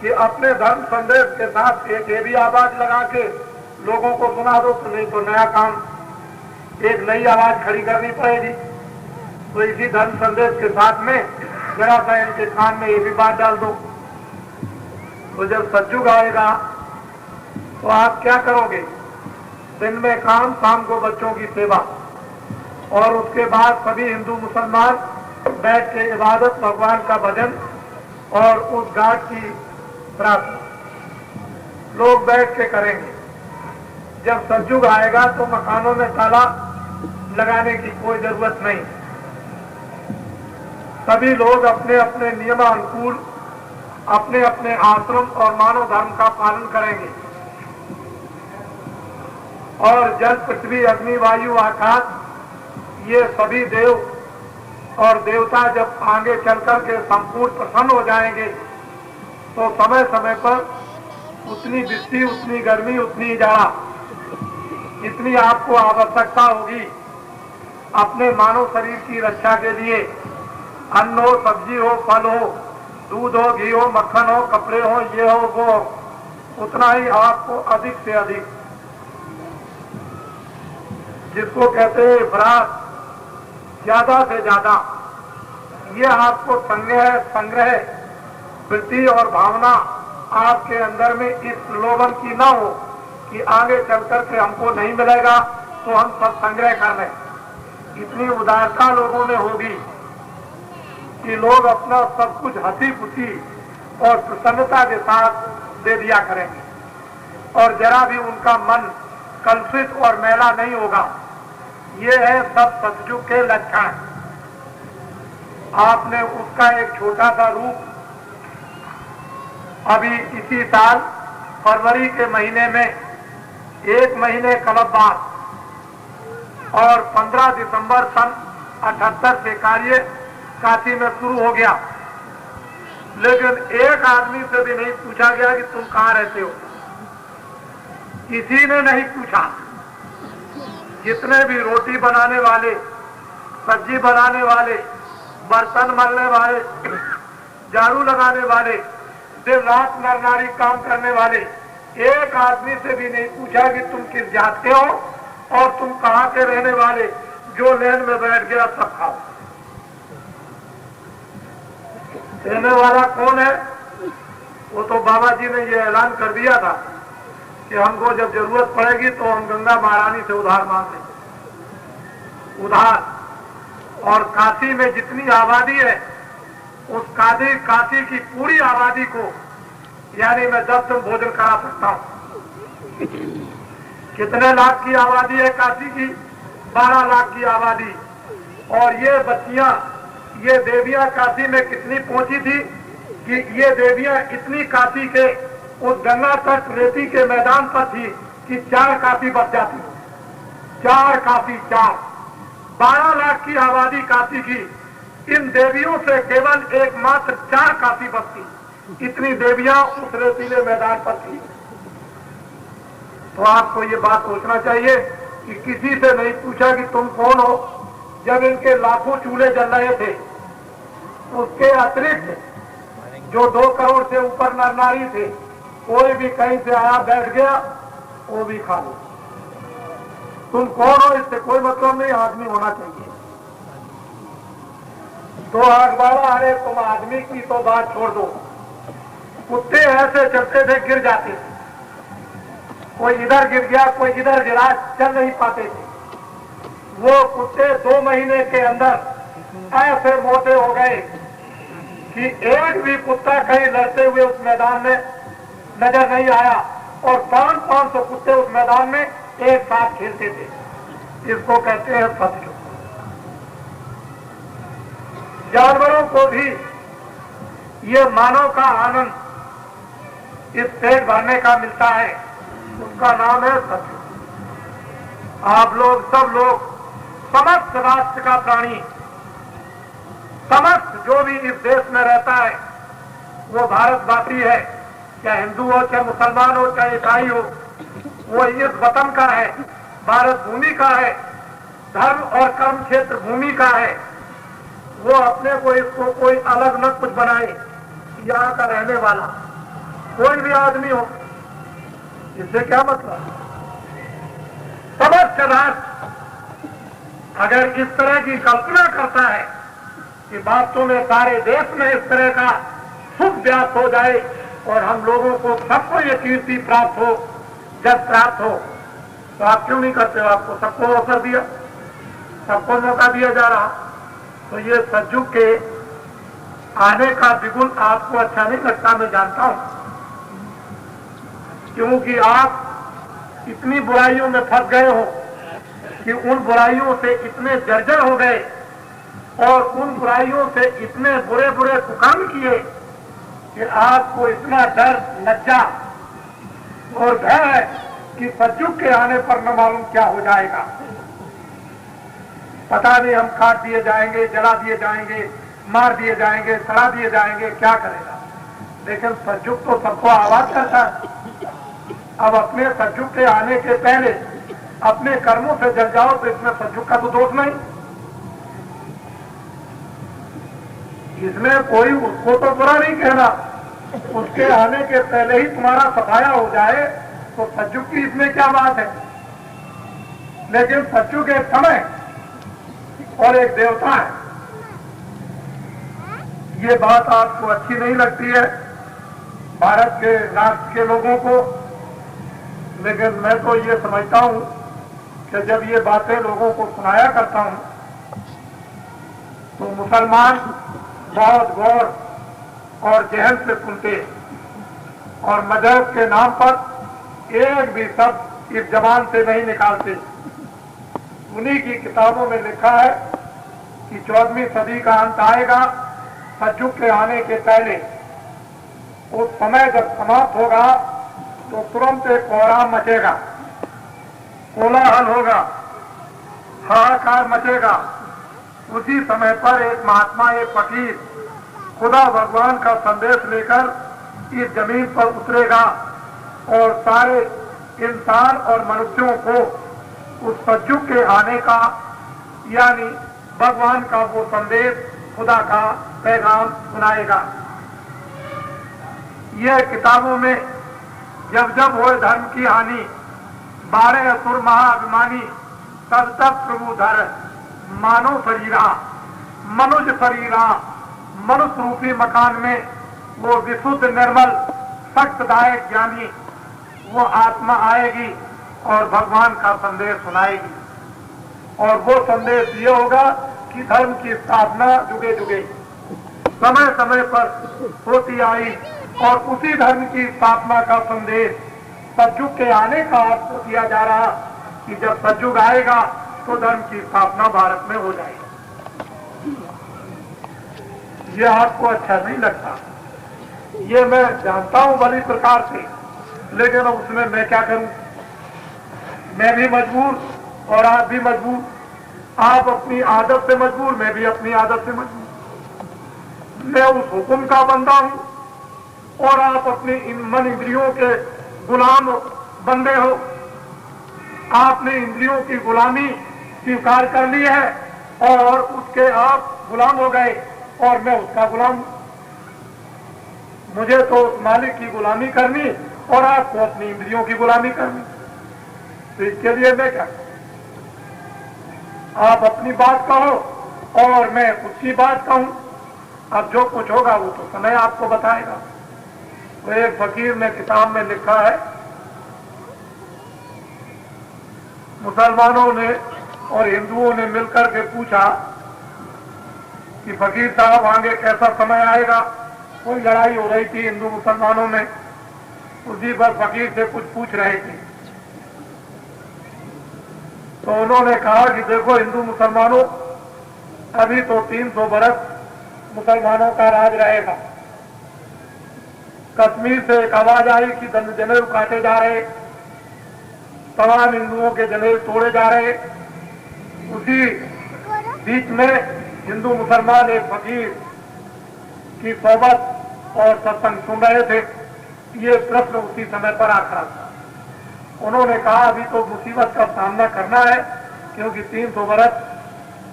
कि अपने धर्म संदेश के साथ एक ये भी आवाज लगा के लोगों को सुना दो, तो नहीं तो नया काम, एक नई आवाज खड़ी करनी पड़ेगी। तो इसी धर्म संदेश के साथ में जरा सा इनके कान में ये भी बात डाल दो। तो जब सज्जू गाएगा तो आप क्या करोगे? दिन में काम, शाम को बच्चों की सेवा, और उसके बाद सभी हिंदू मुसलमान बैठ के इबादत, भगवान का भजन और उस घाट की प्रार्थना लोग बैठ के करेंगे। जब सज्जू आएगा तो मकानों में ताला लगाने की कोई जरूरत नहीं। सभी लोग अपने अपने नियमानुकूल अपने अपने आश्रम और मानव धर्म का पालन करेंगे। और जल, पृथ्वी, अग्नि, वायु, आकाश, ये सभी देव और देवता जब आगे चलकर के संपूर्ण प्रसन्न हो जाएंगे तो समय समय पर उतनी वृष्टि, उतनी गर्मी, उतनी जाड़ा, इतनी आपको आवश्यकता होगी अपने मानव शरीर की रक्षा के लिए। अन्न हो, सब्जी हो, फल हो, दूध हो, घी हो, मक्खन हो, कपड़े हो, ये हो, वो हो, उतना ही आपको अधिक से अधिक, जिसको कहते हैं इफरात, ज्यादा से ज्यादा, ये आपको संग्रह वृत्ति और भावना आपके अंदर में इस प्रलोभन की ना हो कि आगे चलकर के हमको नहीं मिलेगा तो हम सब संग्रह कर लें। इतनी उदारता लोगों में होगी कि लोग अपना सब कुछ हंसी खुशी और प्रसन्नता के साथ दे दिया करेंगे और जरा भी उनका मन कलुषित और मैला नहीं होगा। ये है सब सतयुग के लक्षण। आपने उसका एक छोटा सा रूप अभी इसी साल फरवरी के महीने में, एक महीने कलब बाद, और 15 दिसंबर सन 78 से कार्य काशी में शुरू हो गया। लेकिन एक आदमी से भी नहीं पूछा गया कि तुम कहां रहते हो, किसी ने नहीं पूछा। जितने भी रोटी बनाने वाले, सब्जी बनाने वाले, बर्तन मलने वाले, झाड़ू लगाने वाले, दिन रात नर नारी काम करने वाले, एक आदमी से भी नहीं पूछा कि तुम किस जात के हो और तुम कहां के रहने वाले। जो लेन में बैठ गया सब खाओ। देने वाला कौन है? वो तो बाबा जी ने ये ऐलान कर दिया था कि हमको जब जरूरत पड़ेगी तो हम गंगा महारानी से उधार मांग लेंगे, उधार। और काशी में जितनी आबादी है उस काशी की पूरी आबादी को, यानी मैं 10 दिन भोजन करा सकता हूं। कितने लाख की आबादी है काशी की? 12 लाख की आबादी। और ये बच्चियां, ये देवियां काशी में कितनी पहुंची थी कि ये देवियां इतनी काशी के उस गंगा तट रेती के मैदान पर थी कि 4 काशी बच जाती। 4 काशी, 4, 12 लाख की आबादी काशी की। इन देवियों से केवल एकमात्र 4 काशी बचती। इतनी देवियां उस रेतीले मैदान पर थी। तो आपको ये बात सोचना चाहिए कि किसी से नहीं पूछा कि तुम कौन हो। जब इनके लाखों चूल्हे जल रहे थे, उसके अतिरिक्त जो 2 करोड़ से ऊपर नर नारी थे, कोई भी कहीं से आया बैठ गया, वो भी खा लो। तुम कौन हो इससे कोई मतलब नहीं, आदमी होना चाहिए। तो अखबारा, अरे तुम आदमी की तो बात छोड़ दो, कुत्ते ऐसे चलते थे गिर जाते थे। कोई इधर गिर गया, कोई इधर गिरा, चल नहीं पाते थे। वो कुत्ते 2 महीने के अंदर ऐसे मोटे हो गए कि एक भी कुत्ता कहीं लड़ते हुए उस मैदान में नजर नहीं आया, और 500 कुत्ते उस मैदान में एक साथ खेलते थे। इसको कहते हैं सतयुग। जानवरों को भी ये मानव का आनंद इस पेट भरने का मिलता है, उसका नाम है सतयुग। आप लोग सब लोग, समस्त राष्ट्र का प्राणी, समस्त जो भी इस देश में रहता है वो भारतवासी है, चाहे हिंदू हो, चाहे मुसलमान हो, चाहे ईसाई हो, वो इस वतन का है, भारत भूमि का है, धर्म और कर्म क्षेत्र भूमि का है। वो अपने को इसको कोई अलग न कुछ बनाए, यहाँ का रहने वाला कोई भी आदमी हो, इससे क्या मतलब। समस्त राष्ट्र अगर इस तरह की कल्पना करता है कि वास्तव में सारे देश में इस तरह का सुख व्याप्त हो जाए और हम लोगों को सबको ये कीर्ति प्राप्त हो, जब प्राप्त हो, तो आप क्यों नहीं करते हो। आपको सबको अवसर दिया, सबको मौका दिया जा रहा, तो ये सतयुग के आने का बिल्कुल आपको अच्छा नहीं लगता, मैं जानता हूं, क्योंकि आप इतनी बुराइयों में फंस गए हो कि उन बुराइयों से इतने जर्जर हो गए और उन बुराइयों से इतने बुरे बुरे कुकर्म किए कि आपको इतना डर, लज्जा और भय है कि सतयुग के आने पर न मालूम क्या हो जाएगा। पता नहीं हम काट दिए जाएंगे, जला दिए जाएंगे, मार दिए जाएंगे, सड़ा दिए जाएंगे, क्या करेगा। लेकिन सतयुग तो सबको आवाज करता है। अब अपने सतयुग के आने के पहले अपने कर्मों से जल जाओ तो इसमें सतयुग का तो दोष नहीं। इसमें कोई उसको तो बुरा नहीं कहना, उसके आने के पहले ही तुम्हारा सफाया हो जाए तो सतयुग की इसमें क्या बात है। लेकिन सतयुग एक समय और एक देवता है, ये बात आपको अच्छी नहीं लगती है भारत के राष्ट्र के लोगों को। लेकिन मैं तो ये समझता हूं कि जब ये बातें लोगों को सुनाया करता हूं तो मुसलमान बहुत गौर और जहन से सुनते और मजहब के नाम पर एक भी शब्द इस जबान से नहीं निकालते। उन्हीं की किताबों में लिखा है कि 14वीं सदी का अंत आएगा, सतयुग के आने के पहले। उस समय जब समाप्त होगा तो तुरंत एक कोहराम मचेगा, कोलाहल होगा, हाहाकार मचेगा। उसी समय पर एक महात्मा, एक फकीर खुदा भगवान का संदेश लेकर इस जमीन पर उतरेगा और सारे इंसान और मनुष्यों को उस सतयुग के आने का, यानी भगवान का वो संदेश, खुदा का पैगाम सुनाएगा। यह किताबों में जब जब हो धर्म की हानि, 12 असुर महाअभिमानी तब तब प्रभु धर मानव शरीरा, मनुष्य शरीरा, मनुष्य रूपी मकान में वो विशुद्ध निर्मल सख्तदायक ज्ञानी वो आत्मा आएगी और भगवान का संदेश सुनाएगी। और वो संदेश ये होगा कि धर्म की स्थापना जुगे जुगे समय समय पर होती आई और उसी धर्म की स्थापना का संदेश सतयुग के आने का अर्थ दिया जा रहा कि जब सतयुग आएगा तो धर्म की स्थापना भारत में हो जाएगी। ये आपको अच्छा नहीं लगता, ये मैं जानता हूं भली प्रकार से, लेकिन उसमें मैं क्या करूं। मैं भी मजबूर और आप भी मजबूर, आप अपनी आदत से मजबूर, मैं भी अपनी आदत से मजबूर। मैं उस हुक्म का बंदा हूं और आप अपनी मन इंद्रियों के गुलाम बंदे हो। आपने इंद्रियों की गुलामी स्वीकार कर ली है और उसके आप गुलाम हो गए और मैं उसका गुलाम। मुझे तो उस मालिक की गुलामी करनी और आपको अपनी इंद्रियों की गुलामी करनी। तो इसके लिए मैं क्या, आप अपनी बात कहो और मैं उसकी बात कहूं। अब जो कुछ होगा वो तो समय आपको बताएगा। तो एक फकीर ने किताब में लिखा है, मुसलमानों ने और हिंदुओं ने मिलकर के पूछा कि फकीर साहब आगे कैसा समय आएगा। कोई लड़ाई हो रही थी हिंदू मुसलमानों में, उसी पर फकीर से कुछ पूछ रहे थे। तो उन्होंने कहा कि देखो हिंदू मुसलमानों, अभी तो 300 बरस मुसलमानों का राज रहेगा। कश्मीर से एक आवाज आई कि जनेऊ काटे जा रहे, तमाम हिंदुओं के जनेऊ तोड़े जा रहे। उसी बीच में हिंदू मुसलमान एक फकीर की सोबत और सत्संग सुन रहे थे। ये प्रश्न उसी समय पर आ खड़ा था। उन्होंने कहा अभी तो मुसीबत का सामना करना है, क्योंकि 300 बरस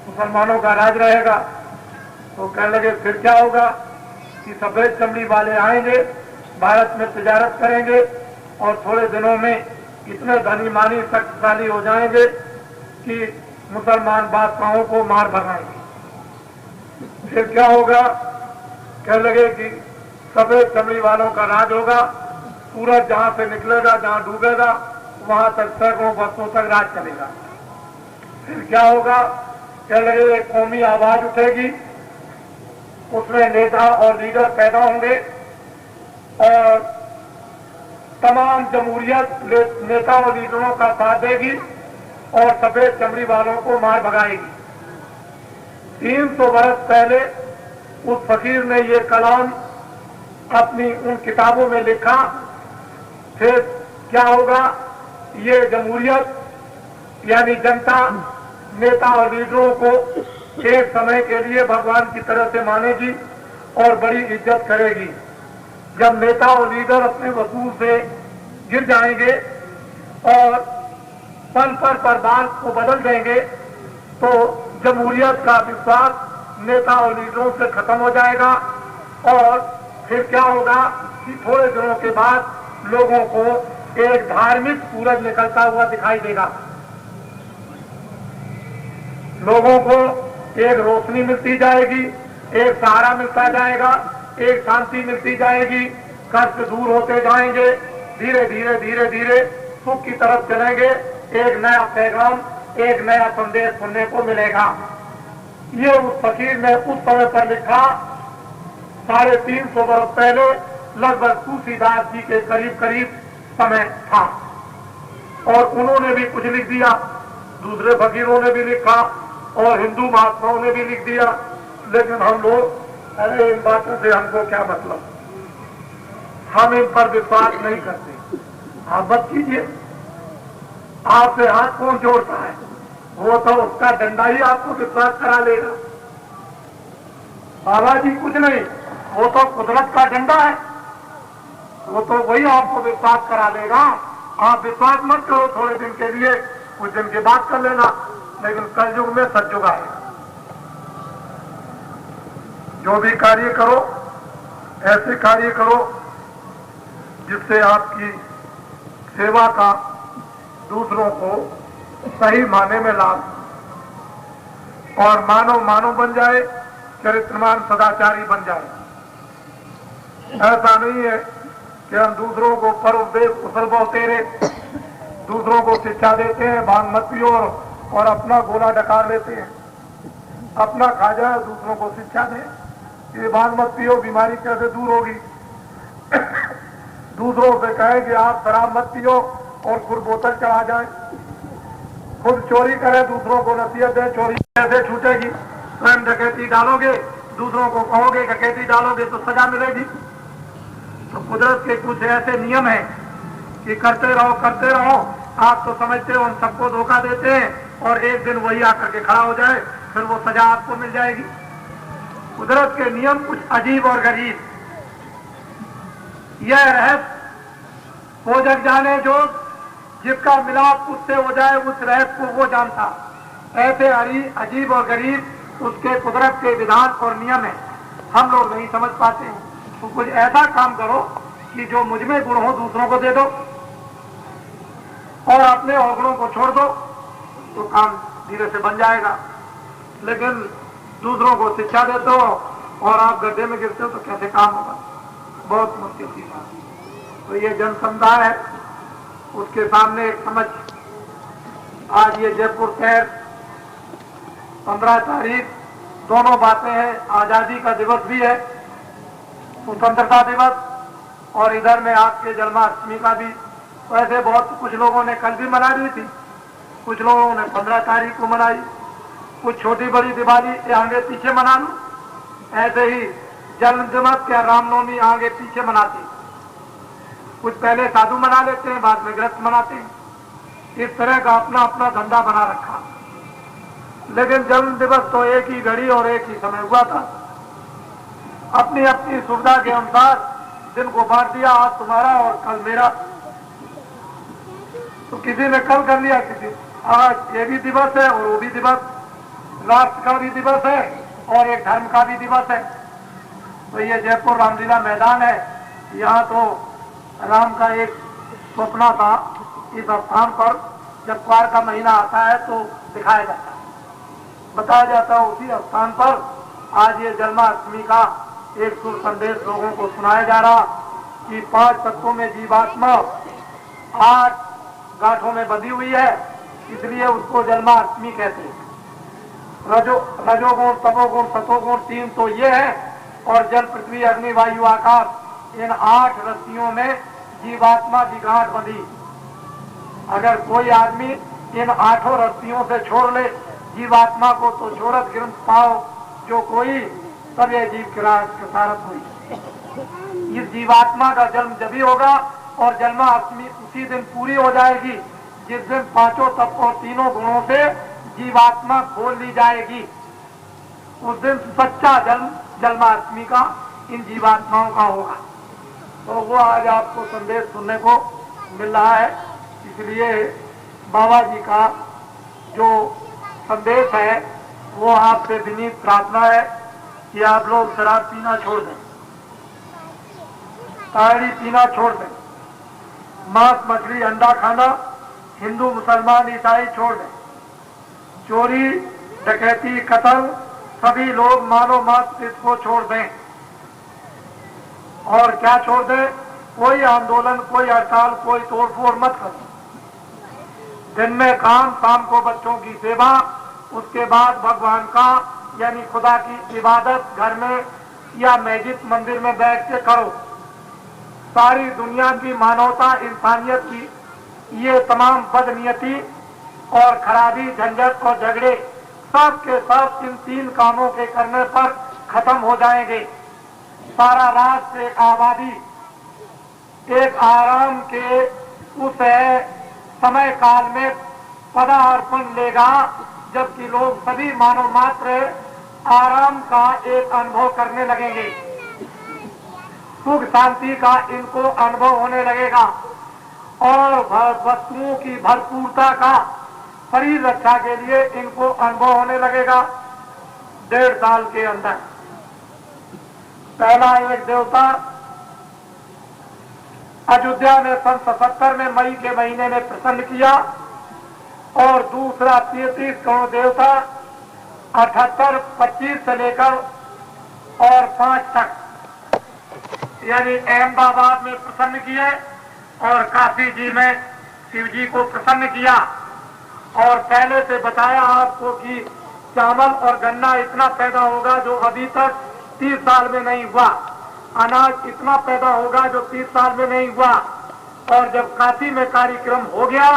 मुसलमानों का राज रहेगा। तो कहने लगे फिर क्या होगा कि सफेद चमड़ी वाले आएंगे, भारत में तिजारत करेंगे और थोड़े दिनों में इतने धनी मानी शक्तिशाली हो जाएंगे कि मुसलमान बादशाहों को मार भगाएंगे। फिर क्या होगा? कहने लगे कि सफेद चमड़ी वालों का राज होगा, सूरज जहां से निकलेगा, जहां डूबेगा, वहां तक सैकड़ों वर्षों तक राज चलेगा। फिर क्या होगा? कहने लगे एक कौमी आवाज उठेगी, उसमें नेता और लीडर पैदा होंगे और तमाम जमहूरियत नेता और लीडरों का साथ देगी और सफेद चमड़ी वालों को मार भगाएगी। 300 बरस पहले उस फकीर ने ये कलाम अपनी उन किताबों में लिखा। फिर क्या होगा? ये जमहूरियत यानी जनता नेता और लीडरों को एक समय के लिए भगवान की तरह से मानेगी और बड़ी इज्जत करेगी। जब नेता और लीडर अपने वसूल से गिर जाएंगे और पल पर बात को बदल देंगे, तो जमहूरियत का विश्वास नेता और लीडरों से खत्म हो जाएगा। और फिर क्या होगा कि थोड़े दिनों के बाद लोगों को एक धार्मिक सूरज निकलता हुआ दिखाई देगा। लोगों को एक रोशनी मिलती जाएगी, एक सहारा मिलता जाएगा, एक शांति मिलती जाएगी, कष्ट दूर होते जाएंगे, धीरे धीरे धीरे धीरे सुख की तरफ चलेंगे। एक नया पैगाम, एक नया संदेश सुनने को मिलेगा। ये उस फकीर ने उस समय पर लिखा, 350 वर्ष पहले, लगभग तुलसीदास जी के करीब करीब समय था। और उन्होंने भी कुछ लिख दिया, दूसरे फकीरों ने भी लिखा और हिंदू महात्माओं ने भी लिख दिया। लेकिन हम लोग, अरे इन बातों से हमको क्या मतलब, हम इन पर विश्वास नहीं करते। आप मत कीजिए, आपसे हाथ कौन जोड़ता है? वो तो उसका डंडा ही आपको विश्वास करा लेगा। बाबा जी कुछ नहीं, वो तो कुदरत का डंडा है, वो तो वही आपको विश्वास करा देगा। आप विश्वास मत करो थोड़े दिन के लिए, कुछ दिन के बाद कर लेना, लेकिन कलयुग में सतयुग आएगा। जो भी कार्य करो, ऐसे कार्य करो जिससे आपकी सेवा का दूसरों को सही माने में लाभ और मानव मानव बन जाए, चरित्रमान सदाचारी बन जाए। ऐसा नहीं है कि हम दूसरों को परोपदेश कुशल बोलते रहे, दूसरों को शिक्षा देते हैं, भांग मत पियो और अपना गोला डकार लेते हैं, अपना खा जाए दूसरों को शिक्षा दे ये भांग मत पियो, बीमारी कैसे दूर होगी। दूसरों से कहे कि आप शराब मत पियो और खुद बोतल चढ़ा जाए, खुद चोरी करे, दूसरों को नसीहत दे चोरी कैसे छूटेगी। स्वयं डकैती डालोगे, दूसरों को कहोगे डकैती डालोगे तो सजा मिलेगी। तो कुदरत के कुछ ऐसे नियम हैं कि करते रहो। आप तो समझते हो हम सबको धोखा देते हैं और एक दिन वही आकर के खड़ा हो जाए, फिर वो सजा आपको मिल जाएगी। कुदरत के नियम कुछ अजीब और गरीब। यह रहस्य वो जग जाने जो जिसका मिलाप उससे हो जाए, उस रहस्य को वो जानता। ऐसे अजीब और गरीब उसके कुदरत के विधान और नियम है, हम लोग नहीं समझ पाते हैं। तो कुछ ऐसा काम करो कि जो मुझ में गुण हो दूसरों को दे दो और अपने अवगुणों को छोड़ दो, तो काम धीरे से बन जाएगा। लेकिन दूसरों को शिक्षा देते हो और आप गड्ढे में गिरते हो तो कैसे काम होगा? बहुत मुश्किल की बात। तो ये जन समुदाय है, उसके सामने एक समझ। आज ये जयपुर शहर 15 तारीख दोनों बातें हैं, आजादी का दिवस भी है, स्वतंत्रता दिवस, और इधर में आपके जन्माष्टमी का भी। वैसे बहुत कुछ लोगों ने कल भी मना ली थी, कुछ लोगों ने 15 तारीख को मनाई, कुछ छोटी बड़ी दिवाली ये आगे पीछे मना लूं। ऐसे ही जन्म दिवस या रामनवमी आगे पीछे मनाते हैं, कुछ पहले साधु मना लेते हैं, बाद में गृहस्थ मनाते हैं। इस तरह का अपना अपना धंधा बना रखा। लेकिन जन्म दिवस तो एक ही घड़ी और एक ही समय हुआ था। अपनी अपनी सुविधा के अनुसार दिन को बांट दिया, आज तुम्हारा और कल मेरा। तो किसी ने कल कर लिया, किसी आज ये भी दिवस है और वो भी दिवस, राष्ट्र का भी दिवस है और एक धर्म का भी दिवस है। तो ये जयपुर रामलीला मैदान है, यहाँ तो राम का एक स्वप्न था। इस स्थान पर जब क्वार का महीना आता है तो दिखाया जाता है, बताया जाता है। उसी स्थान पर आज ये जन्माष्टमी का एक शुभ संदेश लोगों को सुनाया जा रहा कि 5 तत्वों में जीवात्मा 8 गांठों में बंधी हुई है, इसलिए उसको जन्माष्टमी कहते हैं। रजोगुण, तमोगुण, सतोगुण 3 तो ये है, और जल, पृथ्वी, अग्नि, वायु, आकाश, इन 8 रस्सियों में जीवात्मा की गांठ बंधी। अगर कोई आदमी इन 8 रस्सियों से छोड़ ले जीवात्मा को, तो छोड़त ग्रंथ पाओ जो कोई, तब यह जीव किरारत हुई। इस जीवात्मा का जन्म जभी होगा और जन्माष्टमी उसी दिन पूरी हो जाएगी जिस दिन 5 तत्व और 3 गुणों से जीवात्मा खोल ली जाएगी। उस दिन सच्चा जन्म जन्माष्टमी का इन जीवात्माओं का होगा। तो वो आज आपको संदेश सुनने को मिल रहा है। इसलिए बाबा जी का जो संदेश है वो आपसे विनीत प्रार्थना है कि आप लोग शराब पीना छोड़ दें, ताड़ी पीना छोड़ दें, मांस, मछली, अंडा खाना हिंदू, मुसलमान, ईसाई छोड़ दें, चोरी, डकैती, कत्ल सभी लोग मानव मात्र को छोड़ दें। और क्या छोड़ दें? कोई आंदोलन, कोई हड़ताल, कोई तोड़फोड़ मत करो। दिन में काम, शाम को बच्चों की सेवा, उसके बाद भगवान का यानी खुदा की इबादत घर में या मस्जिद मंदिर में बैठ के करो। सारी दुनिया की मानवता, इंसानियत की ये तमाम बदनीयती और खराबी, झंझट और झगड़े सब के सब इन 3 कामों के करने पर खत्म हो जाएंगे। सारा राष्ट्र, एक आबादी, एक आराम के उस समय काल में पदार्पण लेगा जबकि लोग सभी मानव मात्र आराम का एक अनुभव करने लगेंगे, सुख शांति का इनको अनुभव होने लगेगा और वस्तुओं की भरपूरता का शरीर रक्षा के लिए इनको अनुभव होने लगेगा। 1.5 साल के अंदर पहला एक देवता अयोध्या में सन 77 में मई के महीने में प्रसन्न किया और दूसरा 33 करोड़ देवता 78, 25 से लेकर और 5 तक यानी अहमदाबाद में प्रसन्न किए और काशी जी में शिव जी को प्रसन्न किया। और पहले से बताया आपको कि चावल और गन्ना इतना पैदा होगा जो अभी तक 30 साल में नहीं हुआ, अनाज इतना पैदा होगा जो 30 साल में नहीं हुआ। और जब काशी में कार्यक्रम हो गया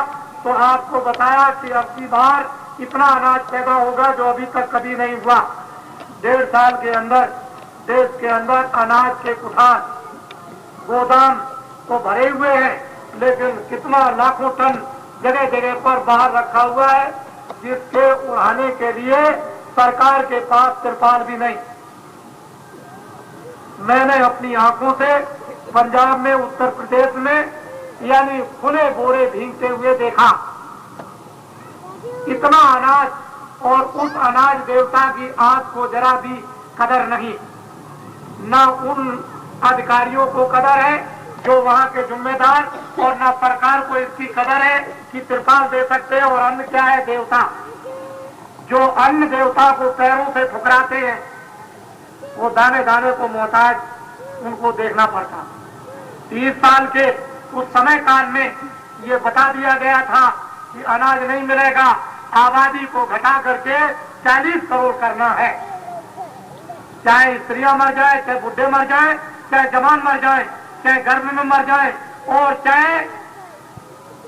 तो आपको बताया कि अब की बार इतना अनाज पैदा होगा जो अभी तक कभी नहीं हुआ। 1.5 साल के अंदर देश के अंदर अनाज के कुठार, गोदाम तो भरे हुए हैं, लेकिन कितना लाखों टन जगह जगह पर बाहर रखा हुआ है जिसके उड़ाने के लिए सरकार के पास तिरपाल भी नहीं। मैंने अपनी आंखों से पंजाब में, उत्तर प्रदेश में यानी खुले बोरे भीगते हुए देखा। इतना अनाज और उस अनाज देवता की आंख को जरा भी कदर नहीं, न उन अधिकारियों को कदर है जो वहां के जिम्मेदार, और न सरकार को इसकी कदर है कि तिरपाल दे सकते हैं। और अन्न क्या है? देवता। जो अन्न देवता को पैरों से ठुकराते हैं वो दाने दाने को मोहताज उनको देखना पड़ता। 30 साल के उस समय काल में ये बता दिया गया था कि अनाज नहीं मिलेगा, आबादी को घटा करके 40 करोड़ करना है। चाहे स्त्रियां मर जाए, चाहे बुढ़े मर जाए, चाहे जवान मर जाए, चाहे गर्भ में मर जाए, और चाहे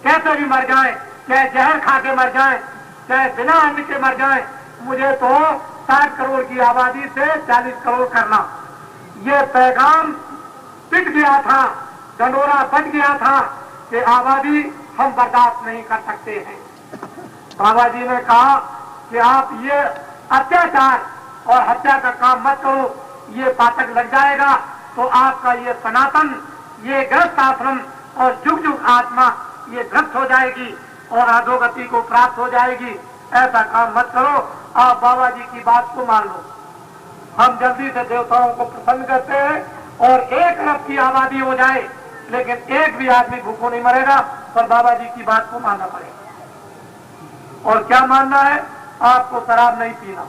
कैसे भी मर जाए, चाहे जहर खा के मर जाए, चाहे बिना अन्न के मर जाए, मुझे तो 60 करोड़ की आबादी से 40 करोड़ करना। ये पैगाम टिक गया था, ढंढोरा बच गया था कि आबादी हम बर्दाश्त नहीं कर सकते हैं। बाबा जी ने कहा कि आप ये अत्याचार और हत्या का काम मत करो, ये पातक लग जाएगा तो आपका ये सनातन, ये ग्रस्त आश्रम और जुग जुग आत्मा ये ध्वस्त हो जाएगी और अधोगति को प्राप्त हो जाएगी। ऐसा काम मत करो, आप बाबा जी की बात को मान लो। हम जल्दी से देवताओं को प्रसन्न करते हैं और 1 अरब की आबादी हो जाए, लेकिन एक भी आदमी भूखों नहीं मरेगा, पर बाबा जी की बात को मानना पड़ेगा। और क्या मानना है? आपको शराब नहीं पीना,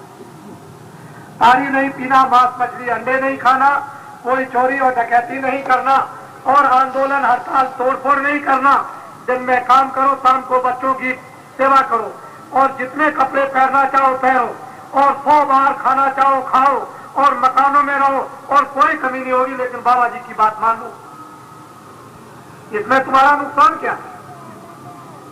ताड़ी नहीं पीना, मांस मछली अंडे नहीं खाना, कोई चोरी और डकैती नहीं करना, और आंदोलन हड़ताल तोड़फोड़ नहीं करना। दिन में काम करो, शाम को बच्चों की सेवा करो, और जितने कपड़े पहनना चाहो पहनो, और 100 बार खाना चाहो खाओ, और मकानों में रहो, और कोई कमी नहीं होगी, लेकिन बाबा जी की बात मान लो। इसमें तुम्हारा नुकसान क्या है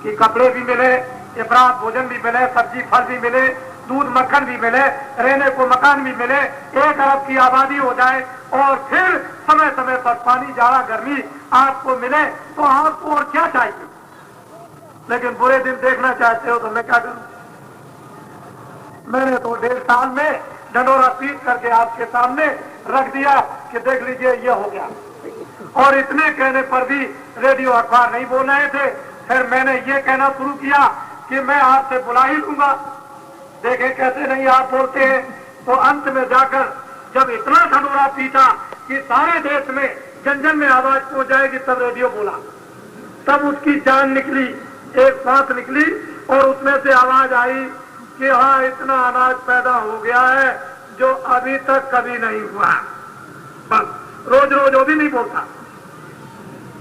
कि कपड़े भी मिले, इफरात भोजन भी मिले, सब्जी फल भी मिले, दूध मक्खन भी मिले, रहने को मकान भी मिले, 1 अरब की आबादी हो जाए, और फिर समय समय पर पानी, जाड़ा, गर्मी आपको मिले, तो आपको और क्या चाहिए? लेकिन बुरे दिन देखना चाहते हो तो मैं क्या करूं? मैंने तो 1.5 साल में ढंढोरा पीट करके आपके सामने रख दिया कि देख लीजिए ये हो गया। और इतने कहने पर भी रेडियो अखबार नहीं बोल रहे थे। फिर मैंने ये कहना शुरू किया कि मैं आपसे बुला ही लूंगा, देखे कैसे नहीं आप बोलते हैं। तो अंत में जाकर जब इतना ढंढोरा पीटा कि सारे देश में जन जन में आवाज पहुंच जाएगी, तब रेडियो बोला, तब उसकी जान निकली, एक सांस निकली, और उसमें से आवाज आई कि हाँ, इतना अनाज पैदा हो गया है जो अभी तक कभी नहीं हुआ। बस रोज रोज वो भी नहीं बोलता,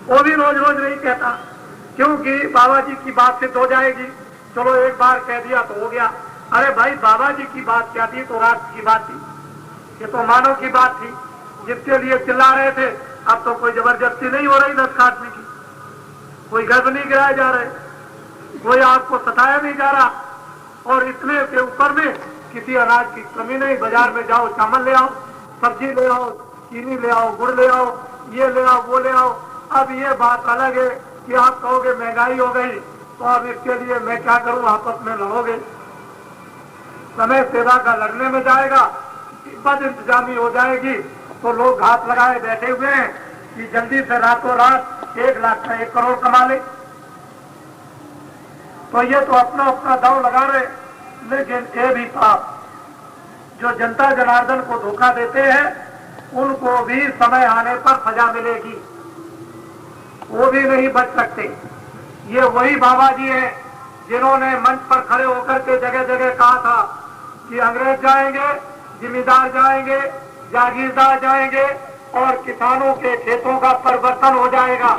वो भी रोज रोज नहीं कहता, क्योंकि बाबा जी की बात सिद्ध हो जाएगी। चलो एक बार कह दिया तो हो गया। अरे भाई, बाबा जी की बात क्या थी? तो राष्ट्र की बात थी, ये तो मानव की बात थी, जिसके लिए चिल्ला रहे थे। अब तो कोई जबरदस्ती नहीं हो रही 10 काटने की, कोई गर्भ नहीं गिराए जा रहे, कोई आपको सताया नहीं जा रहा, और इतने के ऊपर में किसी अनाज की कमी नहीं। बाजार में जाओ, चावल ले आओ, सब्जी ले आओ, चीनी ले आओ, गुड़ ले आओ, ये ले आओ, वो ले आओ। अब ये बात अलग है कि आप कहोगे महंगाई हो गई, तो अब इसके लिए मैं क्या करूं? आपस में लड़ोगे, समय सेवा का लड़ने में जाएगा, बद इंतजामी हो जाएगी, तो लोग घात लगाए बैठे हुए हैं कि जल्दी से रातों रात 1 लाख का 1 करोड़ कमा ले। तो ये तो अपना अपना दांव लगा रहे, लेकिन ये भी पाप, जो जनता जनार्दन को धोखा देते हैं उनको भी समय आने पर सजा मिलेगी, वो भी नहीं बच सकते। ये वही बाबा जी हैं जिन्होंने मंच पर खड़े होकर के जगह जगह कहा था कि अंग्रेज जाएंगे, जिम्मेदार जाएंगे, जागीरदार जाएंगे, और किसानों के खेतों का परिवर्तन हो जाएगा।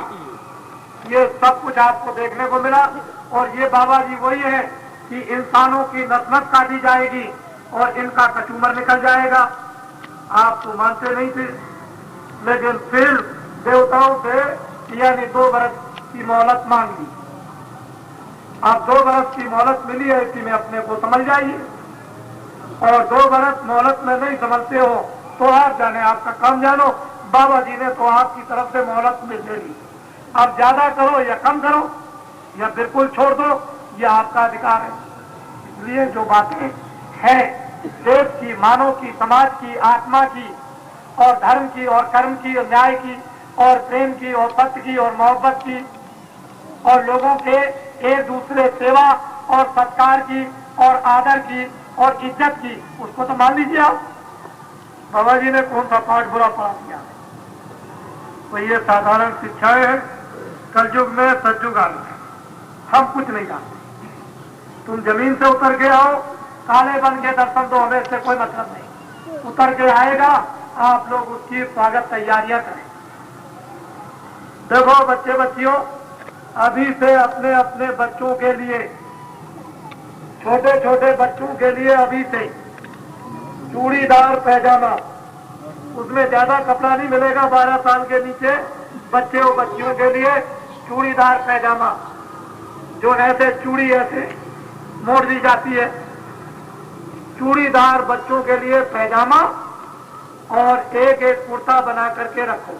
ये सब कुछ आपको देखने को मिला। और ये बाबा जी वही है कि इंसानों की नस-नस काटी जाएगी और इनका कचूमर निकल जाएगा। आप तो मानते नहीं थे, लेकिन फिर देवताओं से यानी 2 बरस की मोहलत मांगी। आप 2 बरस की मोहलत मिली है, इसी में अपने को समझ जाइए। और 2 बरस मोहलत में नहीं समझते हो तो आप जाने, आपका काम जानो। बाबा जी ने तो आपकी तरफ से मोहलत मिल गई। अब ज्यादा करो या कम करो या बिल्कुल छोड़ दो, ये आपका अधिकार है। इसलिए जो बातें हैं देश की, मानव की, समाज की, आत्मा की, और धर्म की, और कर्म की, और न्याय की, और प्रेम की, और सत्य की, और मोहब्बत की, और लोगों के एक दूसरे सेवा और सत्कार की, और आदर की, और इज्जत की, उसको तो मान लीजिए आप। बाबा जी ने कौन सा पाठ बुरा पढ़ा दिया? तो ये साधारण शिक्षाएं हैं। कलयुग में सतयुग आ गया, हम कुछ नहीं जानते। तुम जमीन से उतर के आओ, काले बन के दर्शन दो, हमें इससे कोई मतलब नहीं। उतर के आएगा, आप लोग उसकी स्वागत तैयारियां करें। देखो बच्चे बच्चियों, अभी से अपने अपने बच्चों के लिए छोटे छोटे बच्चों के लिए अभी से चूड़ीदार पैजामा, उसमें ज्यादा कपड़ा नहीं मिलेगा, 12 साल के नीचे बच्चे और बच्चियों के लिए चूड़ीदार पैजामा, जो ऐसे चूड़ी ऐसे मोड़ दी जाती है, चूड़ीदार बच्चों के लिए पैजामा और एक एक कुर्ता बना करके रखो।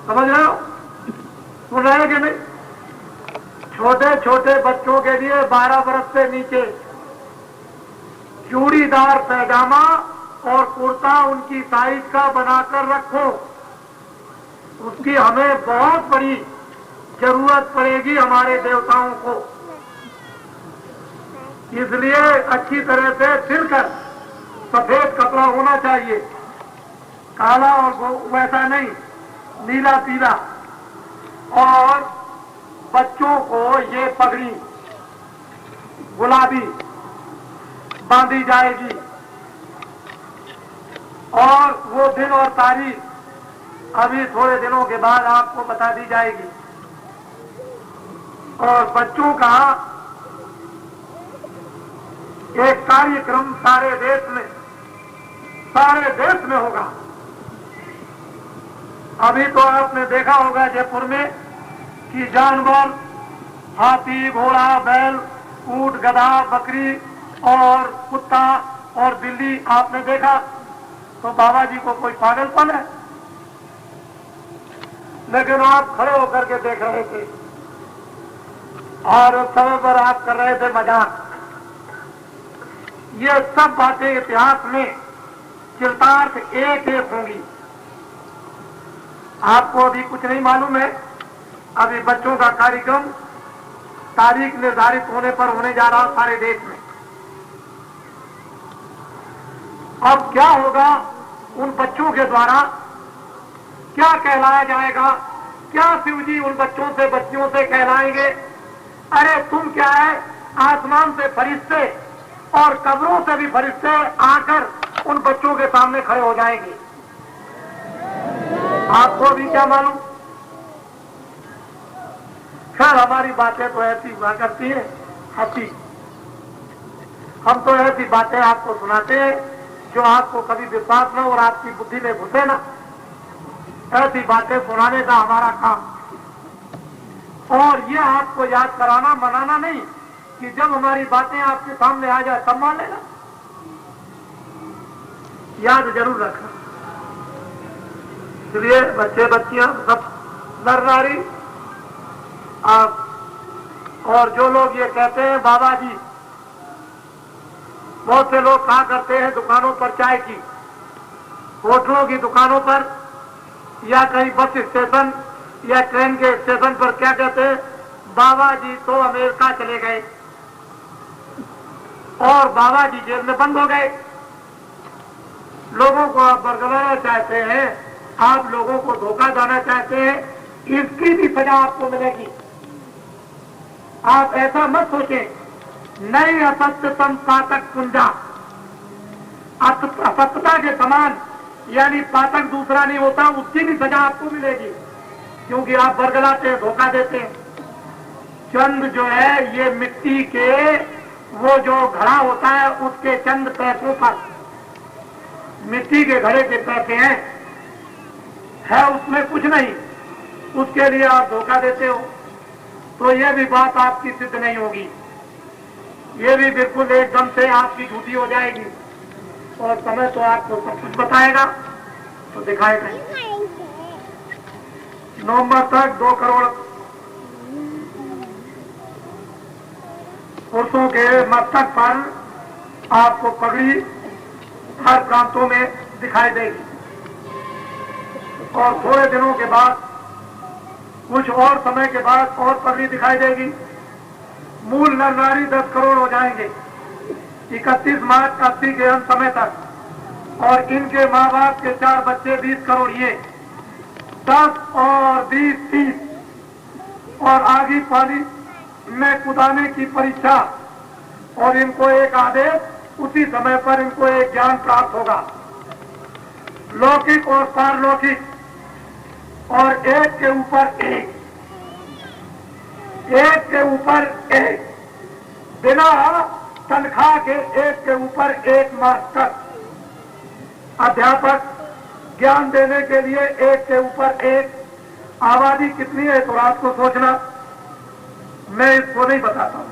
समझ रहे हो? सुन रहे हैं कि नहीं? छोटे छोटे बच्चों के लिए 12 बरस से नीचे चूड़ीदार पैजामा और कुर्ता उनकी साइज का बनाकर रखो। उसकी हमें बहुत बड़ी जरूरत पड़ेगी हमारे देवताओं को, इसलिए अच्छी तरह से सिलकर सफेद कपड़ा होना चाहिए, काला और वैसा नहीं, नीला पीला। और बच्चों को ये पगड़ी गुलाबी बांधी जाएगी और वो दिन और तारीख अभी थोड़े दिनों के बाद आपको बता दी जाएगी। और बच्चों का एक कार्यक्रम सारे देश में होगा। अभी तो आपने देखा होगा जयपुर में कि जानवर, हाथी, घोड़ा, बैल, ऊंट, गधा, बकरी और कुत्ता और बिल्ली आपने देखा, तो बाबा जी को कोई पागलपन है? लेकिन आप खड़े होकर के देख रहे थे और उस समय पर आप कर रहे थे मजाक। ये सब बातें इतिहास में चरितार्थ एक एक होंगी। आपको अभी कुछ नहीं मालूम है। अभी बच्चों का कार्यक्रम तारीख निर्धारित होने पर होने जा रहा सारे देश में। अब क्या होगा उन बच्चों के द्वारा, क्या कहलाया जाएगा, क्या शिव जी उन बच्चों से बच्चियों से कहलाएंगे? अरे तुम क्या है, आसमान से फरिश्ते और कब्रों से भी फरिश्ते आकर उन बच्चों के सामने खड़े हो जाएंगे। आपको भी क्या मालूम? खैर हमारी बातें तो ऐसी हुआ करती है, हंसी। हम तो ऐसी बातें आपको सुनाते हैं जो आपको कभी विश्वास न और आपकी बुद्धि में घुसे ना, ऐसी बातें सुनाने का हमारा काम। और ये आपको याद कराना, मनाना नहीं कि जब हमारी बातें आपके सामने आ जाए तब मान लेना। याद जरूर रखना। इसलिए बच्चे बच्चियां सब नर नारी आप, और जो लोग ये कहते हैं बाबा जी, बहुत से लोग कहा करते हैं दुकानों पर चाय की, होटलों की दुकानों पर या कहीं बस स्टेशन या ट्रेन के स्टेशन पर क्या कहते हैं, बाबा जी तो अमेरिका चले गए और बाबा जी जेल में बंद हो गए। लोगों को आप बरगलाना चाहते हैं, आप लोगों को धोखा देना चाहते हैं, इसकी भी सजा आपको मिलेगी। आप ऐसा मत सोचें, नहीं असत्य संपातक कुंजा, असत्यता के समान यानी पातक दूसरा नहीं होता, उसकी भी सजा आपको मिलेगी, क्योंकि आप बरगलाते हैं, धोखा देते हैं। चंद जो है ये मिट्टी के वो जो घड़ा होता है उसके चंद पैसों पर, मिट्टी के घड़े के पैसे हैं, है उसमें कुछ नहीं, उसके लिए आप धोखा देते हो, तो यह भी बात आपकी सिद्ध नहीं होगी। ये भी बिल्कुल एकदम से आपकी झूठी हो जाएगी और समय तो आपको सब कुछ बताएगा, तो दिखाएगा। नवंबर तक 2 करोड़ पुरुषों के मस्तक पर आपको पगड़ी हर प्रांतों में दिखाई देगी और थोड़े दिनों के बाद, कुछ और समय के बाद और पगड़ी दिखाई देगी। मूल नर नारी 10 करोड़ हो जाएंगे 31 मार्च 80 के अंत समय तक, और इनके माँ बाप के 4 बच्चे 20 करोड़, ये 10 और 20 30, और आगे पानी में कुदाने की परीक्षा, और इनको एक आदेश, उसी समय पर इनको एक ज्ञान प्राप्त होगा, लौकिक और पारलौकिक, और एक के ऊपर एक, एक के ऊपर एक, बिना तनख्वाह के एक के ऊपर एक मास्टर, अध्यापक ज्ञान देने के लिए एक के ऊपर एक। आबादी कितनी है तो रात को सोचना, मैं इसको नहीं बताता हूं।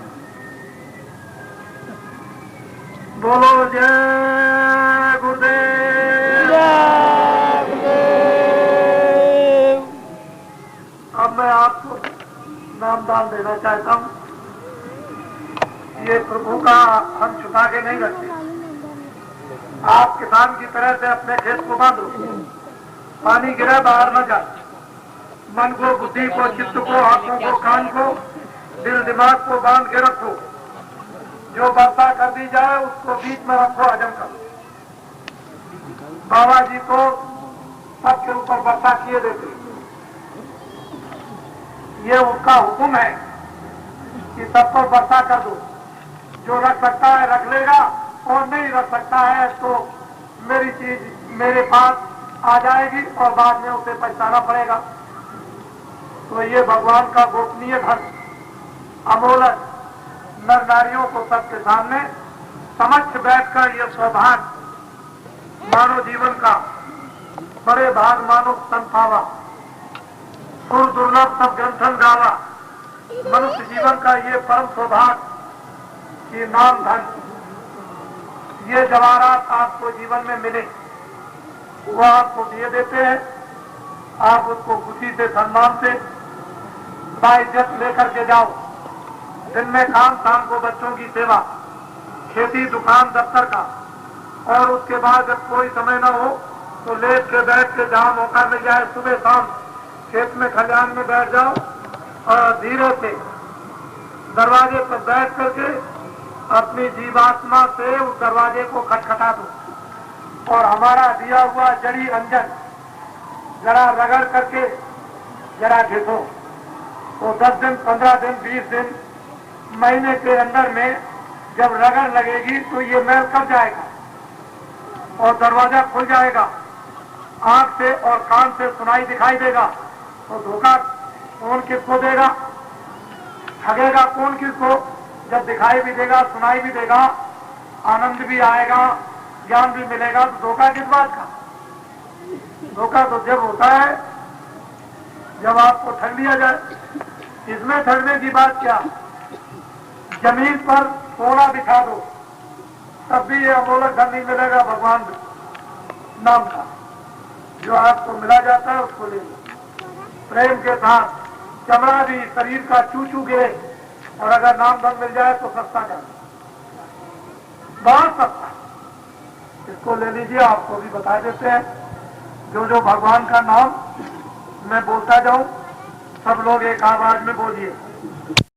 बोलो जय गुरुदेव। अब मैं आपको नामदान देना चाहता हूं। ये प्रभु का हम छुपा के नहीं रखते। आप किसान की तरह से अपने खेत को बांधो, पानी गिरा बाहर न जाए। मन को, बुद्धि को, चित्त को, आंखों को, कान को, दिल दिमाग को बांध के रखो। जो वर्षा कर दी जाए उसको बीच में रखो, हजम करो। बाबा जी को सबके ऊपर वर्षा किए देते, ये उनका हुक्म है कि सब पर वर्षा कर दो। जो रख सकता है रख लेगा, और नहीं रख सकता है तो मेरी चीज मेरे पास आ जाएगी और बाद में उसे पछताना पड़ेगा। तो ये भगवान का गोपनीय धन, अमोलक, नर नारियों को सबके सामने समक्ष बैठकर ये सौभाग्य मानव जीवन का, बड़े भाग मानो संतावा, सुर दुर्लभ सब ग्रंथन गावा। मनुष्य जीवन का ये परम सौभाग्य कि नाम धन, ये जवाहरात आपको जीवन में मिले, वो आपको दिए देते हैं। आप उसको खुशी से, सम्मान से, बाइज्जत लेकर के जाओ। दिन में काम, शाम को बच्चों की सेवा, खेती, दुकान, दफ्तर का, और उसके बाद जब कोई समय न हो तो लेट के बैठ के जहां मौका मिल जाए सुबह शाम खेत में, खलिहान में बैठ जाओ और धीरे से दरवाजे पर बैठ करके अपनी जीवात्मा से उस दरवाजे को खटखटा दो और हमारा दिया हुआ जड़ी अंजन जरा रगड़ करके जरा घिसो। तो 10 दिन, 15 दिन, 20 दिन, महीने के अंदर में जब रगड़ लगेगी तो ये मैल कब जाएगा और दरवाजा खुल जाएगा। आंख से और कान से सुनाई दिखाई देगा। तो धोखा कौन किसको देगा, ठगेगा कौन किसको? जब दिखाई भी देगा, सुनाई भी देगा, आनंद भी आएगा, ज्ञान भी मिलेगा, तो धोखा किस बात का? धोखा तो जब होता है जब आपको ठग लिया जाए। इसमें ठगने की बात क्या? जमीन पर सोना बिछा दो तब भी ये अमोलक धन नहीं मिलेगा भगवान नाम का। जो आपको मिला जाता है उसको ले लो प्रेम के साथ। चमड़ा भी शरीर का चू चू गिरे और अगर नाम धन मिल जाए तो सस्ता कर, बहुत सस्ता। इसको ले लीजिए, आपको भी बता देते हैं। जो जो भगवान का नाम मैं बोलता जाऊं, सब लोग एक आवाज में बोलिए।